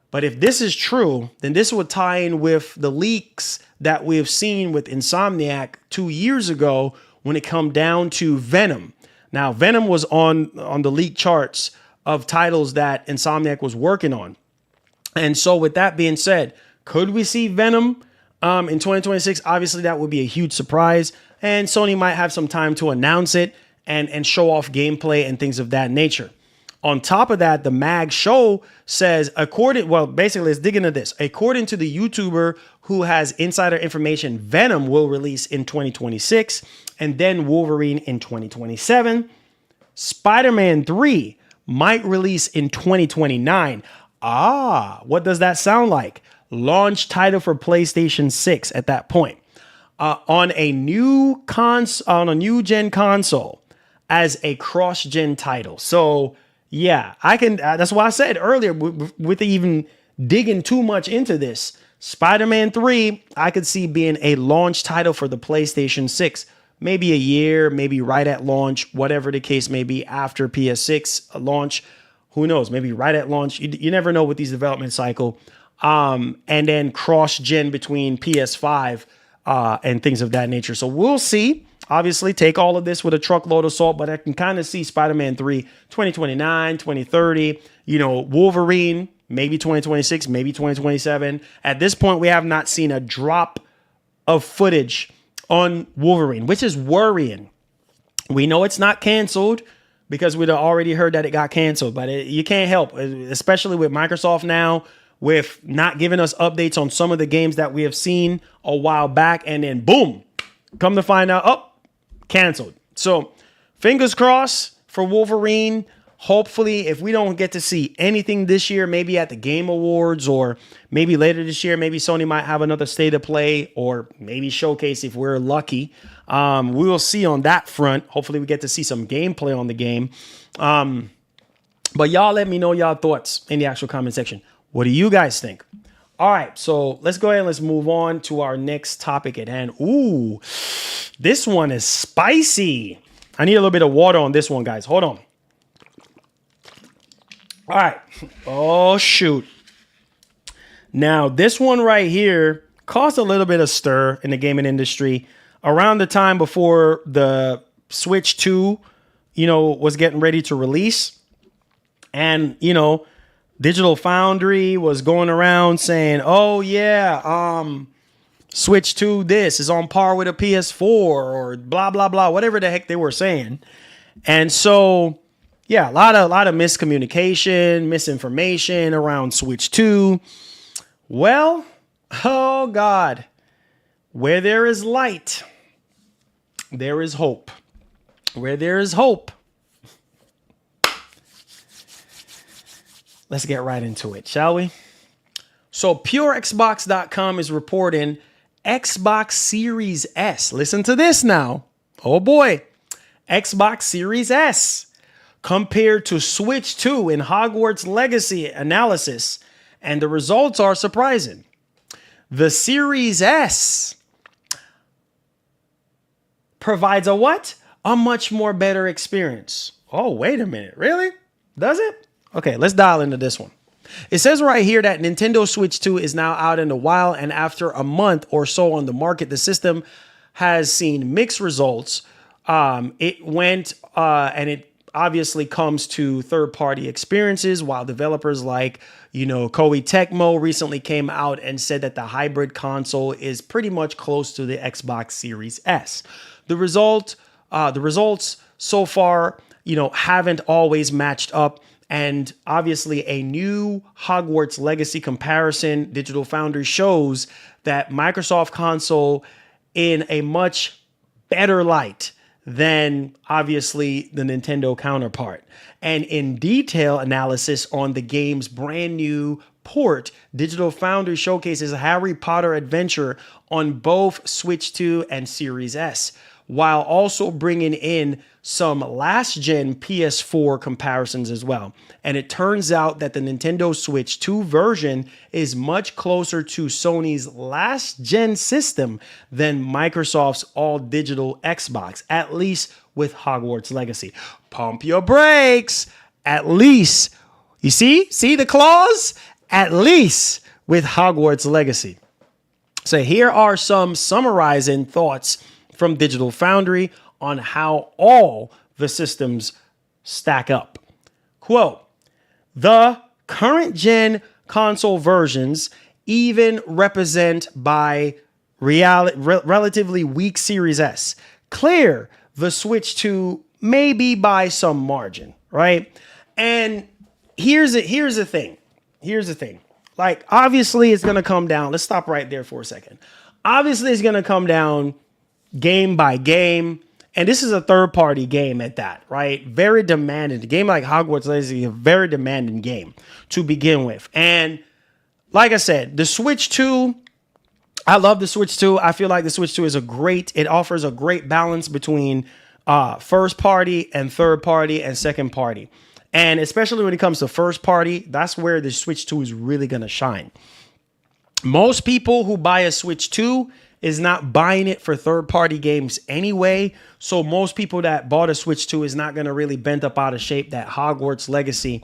But if this is true, then this would tie in with the leaks that we have seen with Insomniac 2 years ago when it come down to Venom. Now, Venom was on the leaked charts of titles that Insomniac was working on. And so with that being said, could we see Venom in 2026? Obviously, that would be a huge surprise. And Sony might have some time to announce it and show off gameplay and things of that nature. On top of that, the Mag Show says, basically, let's dig into this. According to the YouTuber who has insider information, Venom will release in 2026 and then Wolverine in 2027. Spider-Man 3 might release in 2029. What does that sound like? Launch title for PlayStation 6 at that point. On a new gen console as a cross-gen title. So yeah, I can. That's why I said earlier, with even digging too much into this, Spider-Man 3, I could see being a launch title for the PlayStation 6. Maybe a year, maybe right at launch, whatever the case may be after PS6 launch. Who knows? Maybe right at launch. You never know with these development cycle. And then cross-gen between PS5 and things of that nature. So we'll see. Obviously, take all of this with a truckload of salt, but I can kind of see Spider-Man 3, 2029, 2030, Wolverine, maybe 2026, maybe 2027. At this point, we have not seen a drop of footage on Wolverine, which is worrying. We know it's not canceled because we'd already heard that it got canceled, but you can't help, especially with Microsoft now, with not giving us updates on some of the games that we have seen a while back, and then boom, come to find out, canceled. So fingers crossed for Wolverine. Hopefully, if we don't get to see anything this year, maybe at the Game Awards or maybe later this year, maybe Sony might have another state of play or maybe showcase if we're lucky. We will see on that front. Hopefully we get to see some gameplay on the game. But y'all let me know y'all thoughts in the actual comment section. What do you guys think? All right, so let's go ahead and let's move on to our next topic at hand. Ooh, this one is spicy. I need a little bit of water on this one, guys. Hold on. All right. Oh, shoot. Now, this one right here caused a little bit of stir in the gaming industry around the time before the Switch 2, was getting ready to release. And, Digital Foundry was going around saying, oh, yeah, Switch 2, this is on par with a PS4 or blah, blah, blah, whatever the heck they were saying. And so, yeah, a lot of miscommunication, misinformation around Switch 2. Well, oh, God, where there is light, there is hope. Where there is hope. Let's get right into it, shall we? So PureXbox.com is reporting Xbox Series S. Listen to this now. Oh boy. Xbox Series S compared to Switch 2 in Hogwarts Legacy analysis. And the results are surprising. The Series S provides a what? A much more better experience. Oh, wait a minute. Really? Does it? Okay, let's dial into this one. It says right here that Nintendo Switch 2 is now out in the wild, and after a month or so on the market, the system has seen mixed results. It went and it obviously comes to third-party experiences, while developers like, Koei Tecmo recently came out and said that the hybrid console is pretty much close to the Xbox Series S. The results so far, haven't always matched up. And obviously a new Hogwarts Legacy comparison, Digital Foundry shows that Microsoft console in a much better light than obviously the Nintendo counterpart. And in detail analysis on the game's brand new port, Digital Foundry showcases Harry Potter Adventure on both Switch 2 and Series S, while also bringing in some last-gen PS4 comparisons as well. And it turns out that the Nintendo Switch 2 version is much closer to Sony's last-gen system than Microsoft's all-digital Xbox, at least with Hogwarts Legacy. Pump your brakes! At least. You see the clause? At least with Hogwarts Legacy. So here are some summarizing thoughts from Digital Foundry on how all the systems stack up. Quote, the current gen console versions even represent by relatively weak Series S. Clear the Switch 2 maybe by some margin, right? And here's the thing. Like, obviously it's going to come down. Let's stop right there for a second. Obviously it's going to come down game by game. And this is a third-party game at that, right? Very demanding. A game like Hogwarts Legacy is a very demanding game to begin with. And like I said, the Switch 2, I love the Switch 2. I feel like the Switch 2 it offers a great balance between first party and third party and second party. And especially when it comes to first party, that's where the Switch 2 is really going to shine. Most people who buy a Switch 2 is not buying it for third-party games anyway. So most people that bought a Switch 2 is not going to really bend up out of shape that Hogwarts Legacy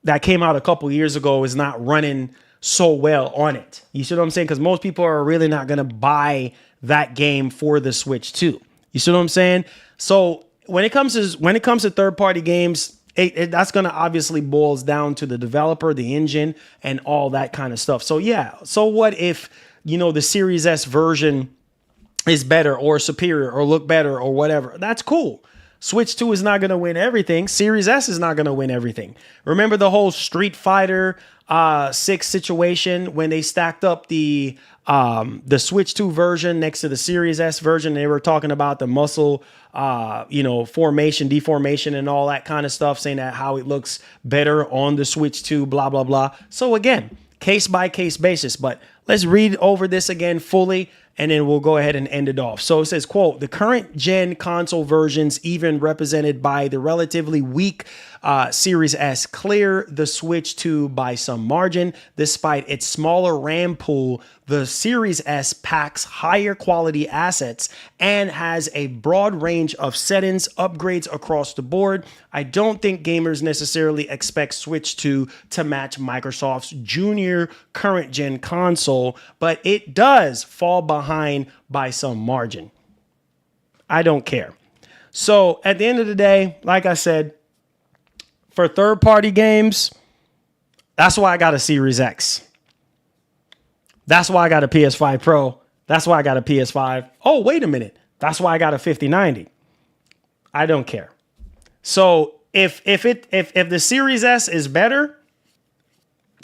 that came out a couple years ago is not running so well on it. You see what I'm saying? Because most people are really not going to buy that game for the Switch 2. You see what I'm saying? So when it comes to third-party games, that's going to obviously boils down to the developer, the engine, and all that kind of stuff. So yeah, so what if, you know, the Series S version is better or superior or look better or whatever? That's cool. Switch 2 is not going to win everything. Series S is not going to win everything. Remember the whole Street Fighter 6 situation when they stacked up the Switch 2 version next to the Series S version? They were talking about the muscle, formation, deformation, and all that kind of stuff, saying that how it looks better on the Switch 2, blah, blah, blah. So again, case by case basis, but let's read over this again fully, and then we'll go ahead and end it off. So it says, quote, the current gen console versions, even represented by the relatively weak Series S, clear the Switch 2 by some margin. Despite its smaller RAM pool, the Series S packs higher quality assets and has a broad range of settings, upgrades across the board. I don't think gamers necessarily expect Switch 2 to match Microsoft's junior current gen console, but it does fall behind by some margin. I don't care. So at the end of the day, like I said, for third-party games, that's why I got a Series X. That's why I got a PS5 Pro. That's why I got a PS5. Oh, wait a minute. That's why I got a 5090. I don't care. So if the Series S is better,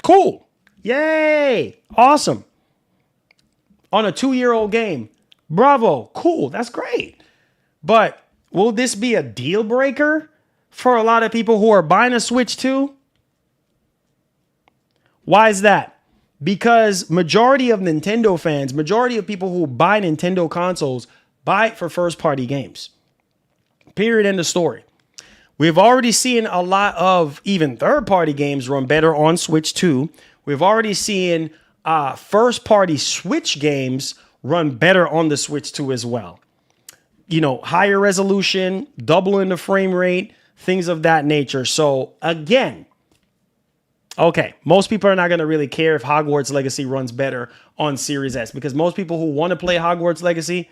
cool. Yay. Awesome. On a 2-year-old game. Bravo. Cool. That's great. But will this be a deal breaker for a lot of people who are buying a Switch 2? Why is that? Because majority of Nintendo fans, majority of people who buy Nintendo consoles buy it for first-party games. Period. End of story. We've already seen a lot of even third-party games run better on Switch 2. We've already seen first-party Switch games run better on the Switch 2 as well. You know, higher resolution, doubling the frame rate, things of that nature. So again, okay, most people are not going to really care if Hogwarts Legacy runs better on Series S, because most people who want to play Hogwarts Legacy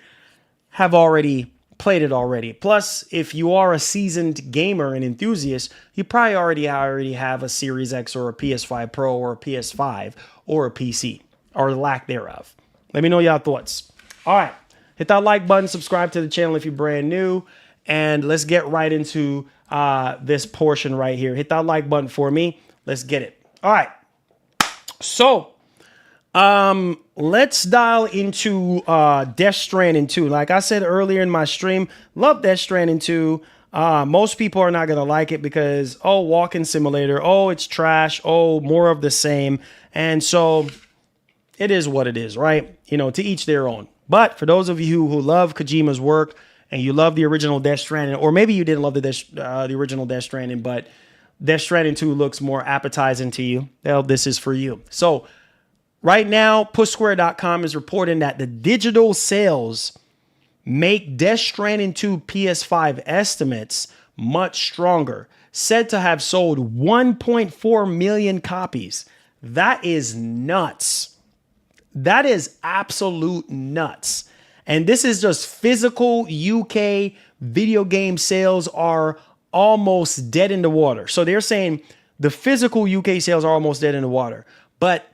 have already played it already. Plus, if you are a seasoned gamer and enthusiast, you probably already have a Series X or a PS5 Pro or a PS5 or a PC or lack thereof. Let me know your thoughts. All right, hit that like button, subscribe to the channel if you're brand new, and let's get right into this portion right here. Hit that like button for me. Let's get it. All right. So let's dial into Death Stranding 2. Like I said earlier in my stream, love Death Stranding 2. Most people are not going to like it because, oh, walking simulator. Oh, it's trash. Oh, more of the same. And so it is what it is, right? You know, to each their own. But for those of you who love Kojima's work and you love the original Death Stranding, or maybe you didn't love the original Death Stranding, but Death Stranding 2 looks more appetizing to you, well, this is for you. So right now, PushSquare.com is reporting that the digital sales make Death Stranding 2 PS5 estimates much stronger, said to have sold 1.4 million copies. That is nuts. That is absolute nuts. And this is just physical UK video game sales are almost dead in the water. So they're saying the physical UK sales are almost dead in the water, but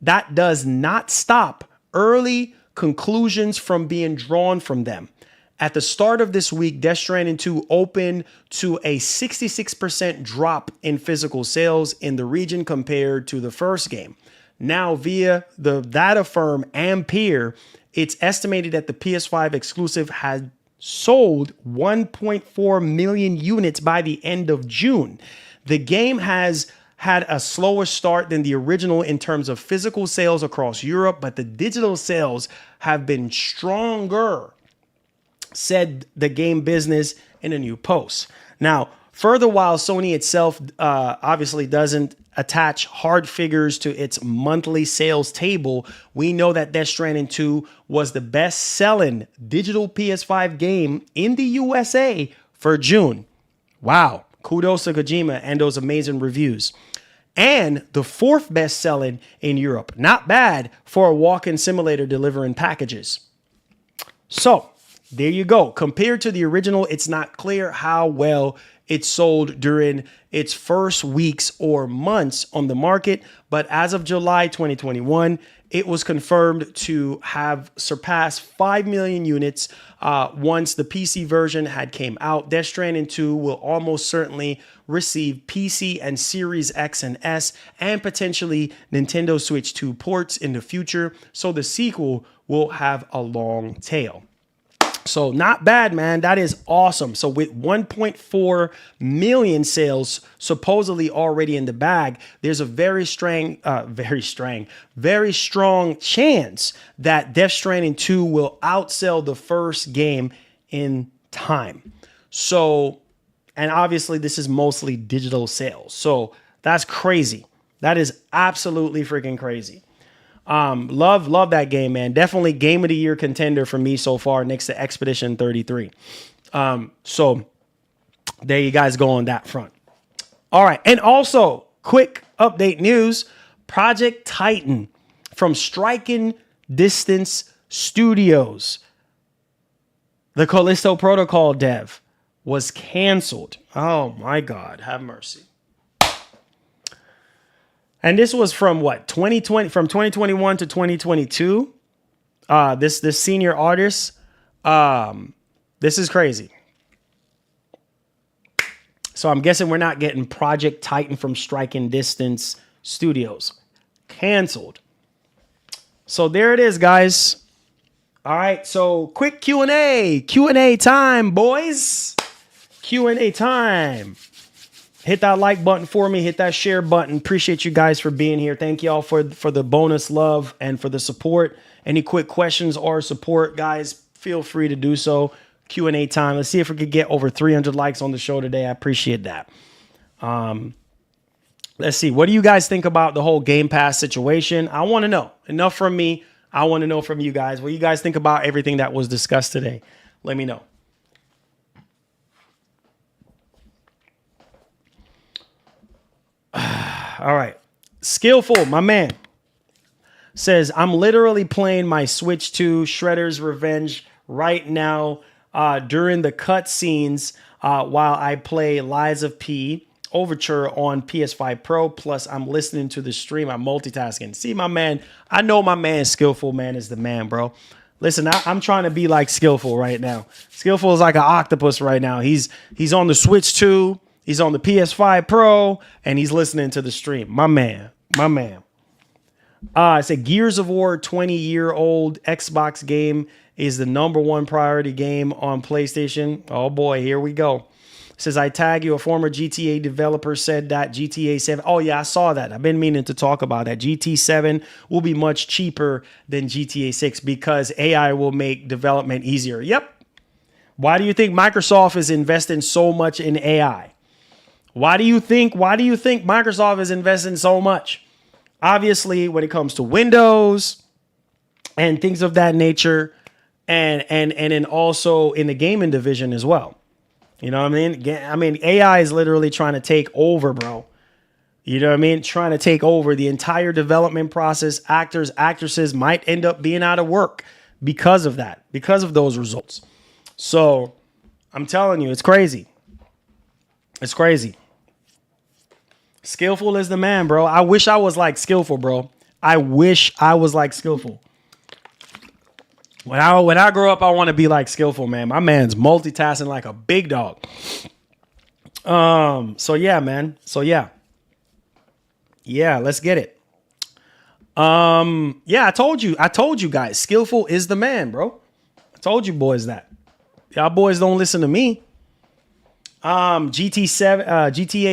that does not stop early conclusions from being drawn from them. At the start of this week, Death Stranding 2 opened to a 66% drop in physical sales in the region compared to the first game. Now, via the data firm Ampere, it's estimated that the PS5 exclusive had sold 1.4 million units by the end of June. The game has had a slower start than the original in terms of physical sales across Europe, but the digital sales have been stronger, said the game business in a new post. Now, further, while Sony itself obviously doesn't attach hard figures to its monthly sales table, we know that Death Stranding 2 was the best-selling digital PS5 game in the USA for June. Wow. Kudos to Kojima and those amazing reviews. And the fourth best-selling in Europe. Not bad for a walk-in simulator delivering packages. So, there you go. Compared to the original, it's not clear how well it sold during its first weeks or months on the market, but as of July 2021, it was confirmed to have surpassed 5 million units once the PC version had came out. Death Stranding 2 will almost certainly receive PC and Series X and S and potentially Nintendo Switch 2 ports in the future, so the sequel will have a long tail. So not bad, man. That is awesome. So with 1.4 million sales supposedly already in the bag, there's a very strong chance that Death Stranding 2 will outsell the first game in time. So, and obviously this is mostly digital sales. So that's crazy. That is absolutely freaking crazy. Love that game, man. Definitely game of the year contender for me so far, next to Expedition 33. So there you guys go on that front. All right. And also quick update news, Project Titan from Striking Distance Studios, the Callisto Protocol dev, was canceled. Oh my God, have mercy. And this was from what, 2020, from 2021 to 2022. This senior artist, this is crazy. So I'm guessing we're not getting Project Titan from Striking Distance Studios. Canceled. So there it is, guys. All right, so quick Q&A. Q&A time, boys. Q&A time. Hit that like button for me. Hit that share button. Appreciate you guys for being here. Thank y'all for the bonus love and for the support. Any quick questions or support, guys, feel free to do so. Q&A time. Let's see if we could get over 300 likes on the show today. I appreciate that. Let's see. What do you guys think about the whole Game Pass situation? I want to know. Enough from me. I want to know from you guys. What do you guys think about everything that was discussed today? Let me know. All right. Skillful, my man, says, I'm literally playing my Switch 2 Shredder's Revenge right now during the cutscenes while I play Lies of P Overture on PS5 Pro. Plus, I'm listening to the stream. I'm multitasking. See, my man, I know my man Skillful, man, is the man, bro. Listen, I'm trying to be like Skillful right now. Skillful is like an octopus right now. He's on the Switch 2. He's on the PS5 Pro, and he's listening to the stream. My man. I said Gears of War 20-year-old Xbox game is the #1 priority game on PlayStation. Oh boy, here we go. It says, I tag you, a former GTA developer said that GTA 7. Oh yeah, I saw that. I've been meaning to talk about that. GT 7 will be much cheaper than GTA 6 because AI will make development easier. Yep. Why do you think Microsoft is investing so much in AI? Why do you think Microsoft is investing so much? Obviously, when it comes to Windows and things of that nature, and then also in the gaming division as well. You know what I mean? AI is literally trying to take over, bro. You know what I mean? Trying to take over the entire development process. Actors, actresses might end up being out of work because of that, because of those results. So I'm telling you, it's crazy. It's crazy. Skillful is the man, bro. I wish I was like Skillful, bro. I wish I was like Skillful. When I grow up, I want to be like Skillful, man. My man's multitasking like a big dog. So yeah, man. So yeah. Yeah, let's get it. Yeah, I told you guys, Skillful is the man, bro. I told you boys that. Y'all boys don't listen to me. GTA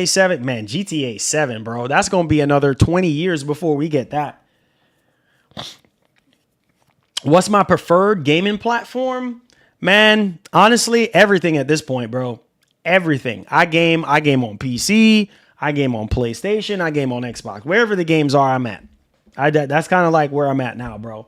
7, man, GTA 7, bro. That's going to be another 20 years before we get that. What's my preferred gaming platform? Man, honestly, everything at this point, bro. Everything. I game on PC, I game on PlayStation, I game on Xbox. Wherever the games are, I'm at. That's kind of like where I'm at now, bro.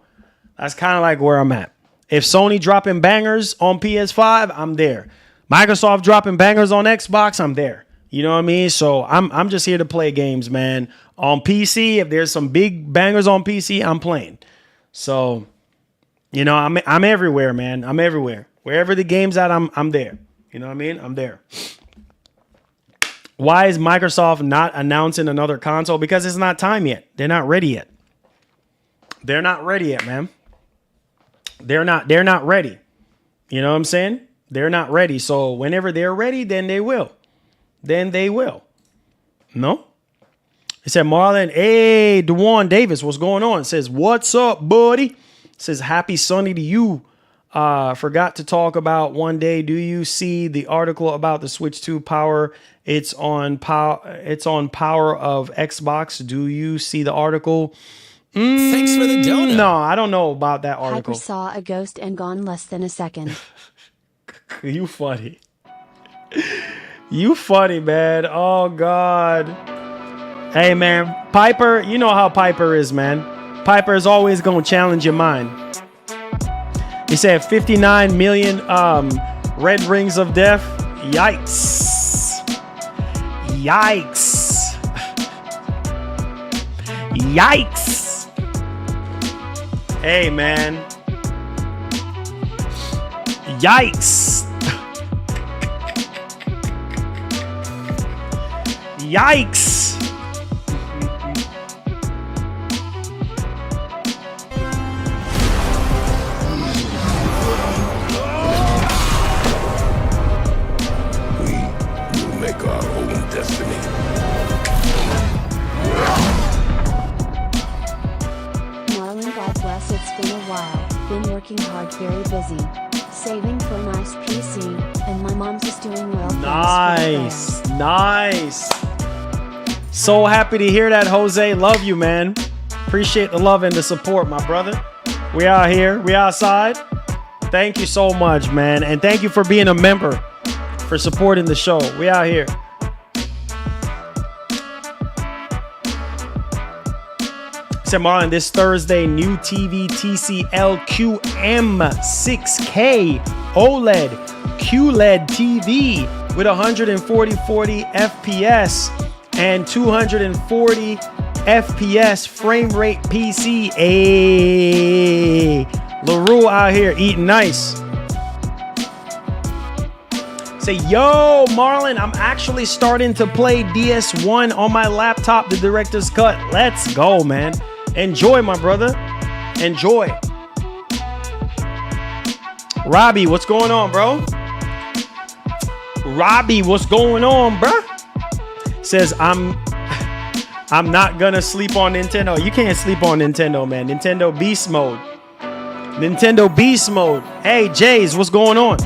That's kind of like where I'm at. If Sony dropping bangers on PS5, I'm there. Microsoft dropping bangers on Xbox, I'm there. You know what I mean? So I'm just here to play games, man. On PC, if there's some big bangers on PC, I'm playing. So, you know, I'm everywhere, man. I'm everywhere. Wherever the game's at, I'm there. You know what I mean? I'm there. Why is Microsoft not announcing another console? Because it's not time yet. They're not ready yet. They're not ready yet, man. They're not ready. You know what I'm saying? They're not ready. So whenever they're ready, then they will. Then they will. No? It said, Marlon, hey, DeJuan Davis, what's going on? It says, what's up, buddy? It says, happy Sunday to you. Forgot to talk about one day. Do you see the article about the Switch 2 power? It's on power of Xbox. Do you see the article? Thanks for the donut. No, I don't know about that article. Hyper saw a ghost and gone less than a second. You funny. You funny, man. Oh, God. Hey, man. Piper, you know how Piper is, man. Piper is always going to challenge your mind. He said 59 million red rings of death. Yikes. Yikes. Yikes. Hey, man. Yikes. Yikes. We will make our own destiny. Marlon, God bless, it's been a while. Been working hard, very busy. Saving for a nice PC, and my mom's just doing well. Nice. Nice. So happy to hear that, Jose. Love you, man. Appreciate the love and the support, my brother. We out here. We outside. Thank you so much, man. And thank you for being a member, for supporting the show. We out here. Said Marlon, this Thursday, new TV TCL QM6K OLED QLED TV with 140 FPS and 240 FPS frame rate PC. Ayy, LaRue out here eating nice. Say, yo, Marlon, I'm actually starting to play DS1 on my laptop, the director's cut. Let's go, man. Enjoy, my brother. Enjoy. Robbie, what's going on, bro? Robbie, what's going on, bro? Says, I'm not gonna sleep on Nintendo. You can't sleep on Nintendo, man. Nintendo beast mode. Nintendo beast mode. Hey, Jays, what's going on?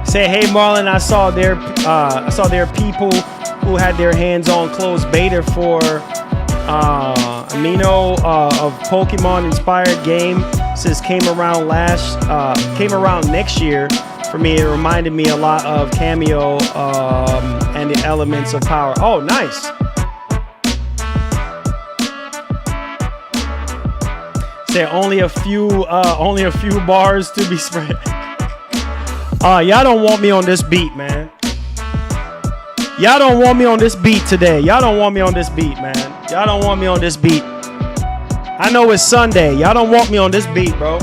Say, hey, Marlon, I saw there people who had their hands on closed beta for Amino of Pokemon inspired game Since came around next year. For me, it reminded me a lot of Cameo and the elements of power. Oh, nice. Said only a few bars to be spread. Y'all don't want me on this beat, man. Y'all don't want me on this beat today. Y'all don't want me on this beat, man. Y'all don't want me on this beat. I know it's Sunday. Y'all don't want me on this beat, bro.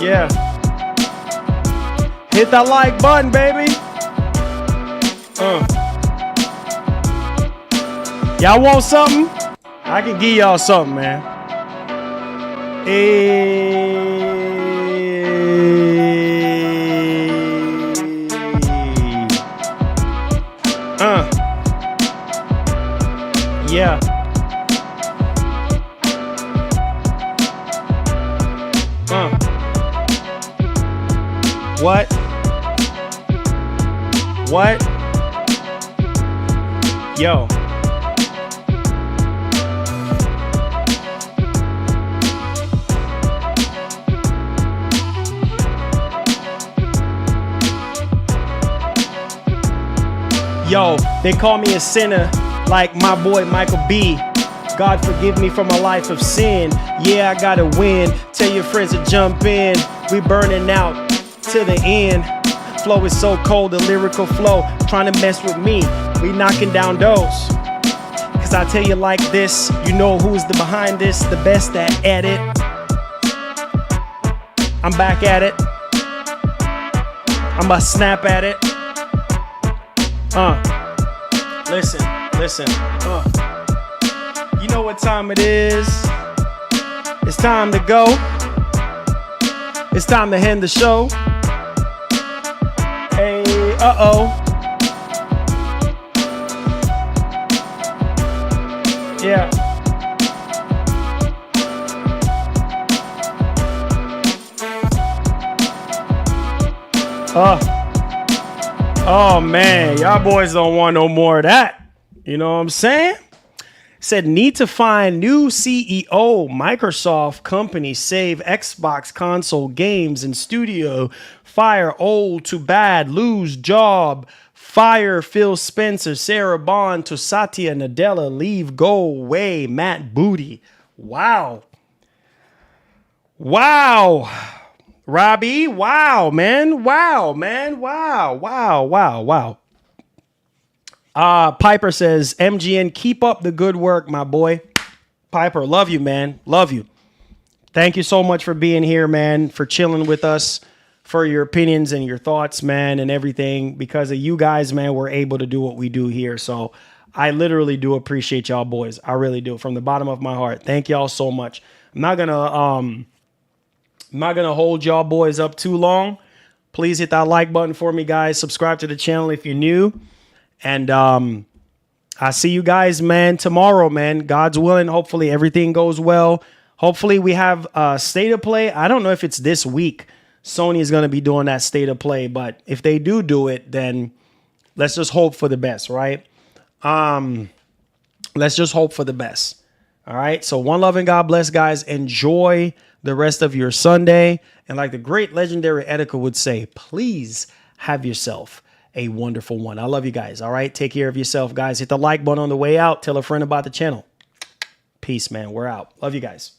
Yeah. Hit that like button, baby. Y'all want something? I can give y'all something, man. Yeah. What? Yo. Yo, they call me a sinner like my boy Michael B. God forgive me for my life of sin. Yeah, I gotta win. Tell your friends to jump in. We burning out to the end. Flow is so cold, the lyrical flow. Trying to mess with me, we knocking down doors. Cause I tell you like this, you know who's the behind this, the best at it. I'm back at it. I'ma snap at it. Listen. You know what time it is. It's time to go. It's time to end the show. Hey, Yeah. Oh man, y'all boys don't want no more of that. You know what I'm saying? Said need to find new CEO. Microsoft company save Xbox console games and studio. Fire old to bad, lose job. Fire Phil Spencer, Sarah Bond to Satya Nadella, leave, go away, Matt Booty. Wow. Robbie, wow, man. Piper says, MGN, keep up the good work, my boy. Piper, love you, man. Love you. Thank you so much for being here, man, for chilling with us, for your opinions and your thoughts, man, and everything. Because of you guys, man, we're able to do what we do here. So I literally do appreciate y'all boys. I really do, from the bottom of my heart. Thank y'all so much. I'm not gonna hold y'all boys up too long. Please hit that like button for me, guys. Subscribe to the channel if you're new. And I see you guys, man, tomorrow, man. God's willing. Hopefully everything goes well. Hopefully we have State of Play. I don't know if it's this week. Sony is going to be doing that State of Play. But if they do it, then let's just hope for the best, right? Let's just hope for the best. All right. So one love and God bless, guys. Enjoy the rest of your Sunday. And like the great legendary Etika would say, please have yourself a wonderful one. I love you guys. All right. Take care of yourself, guys. Hit the like button on the way out. Tell a friend about the channel. Peace, man. We're out. Love you guys.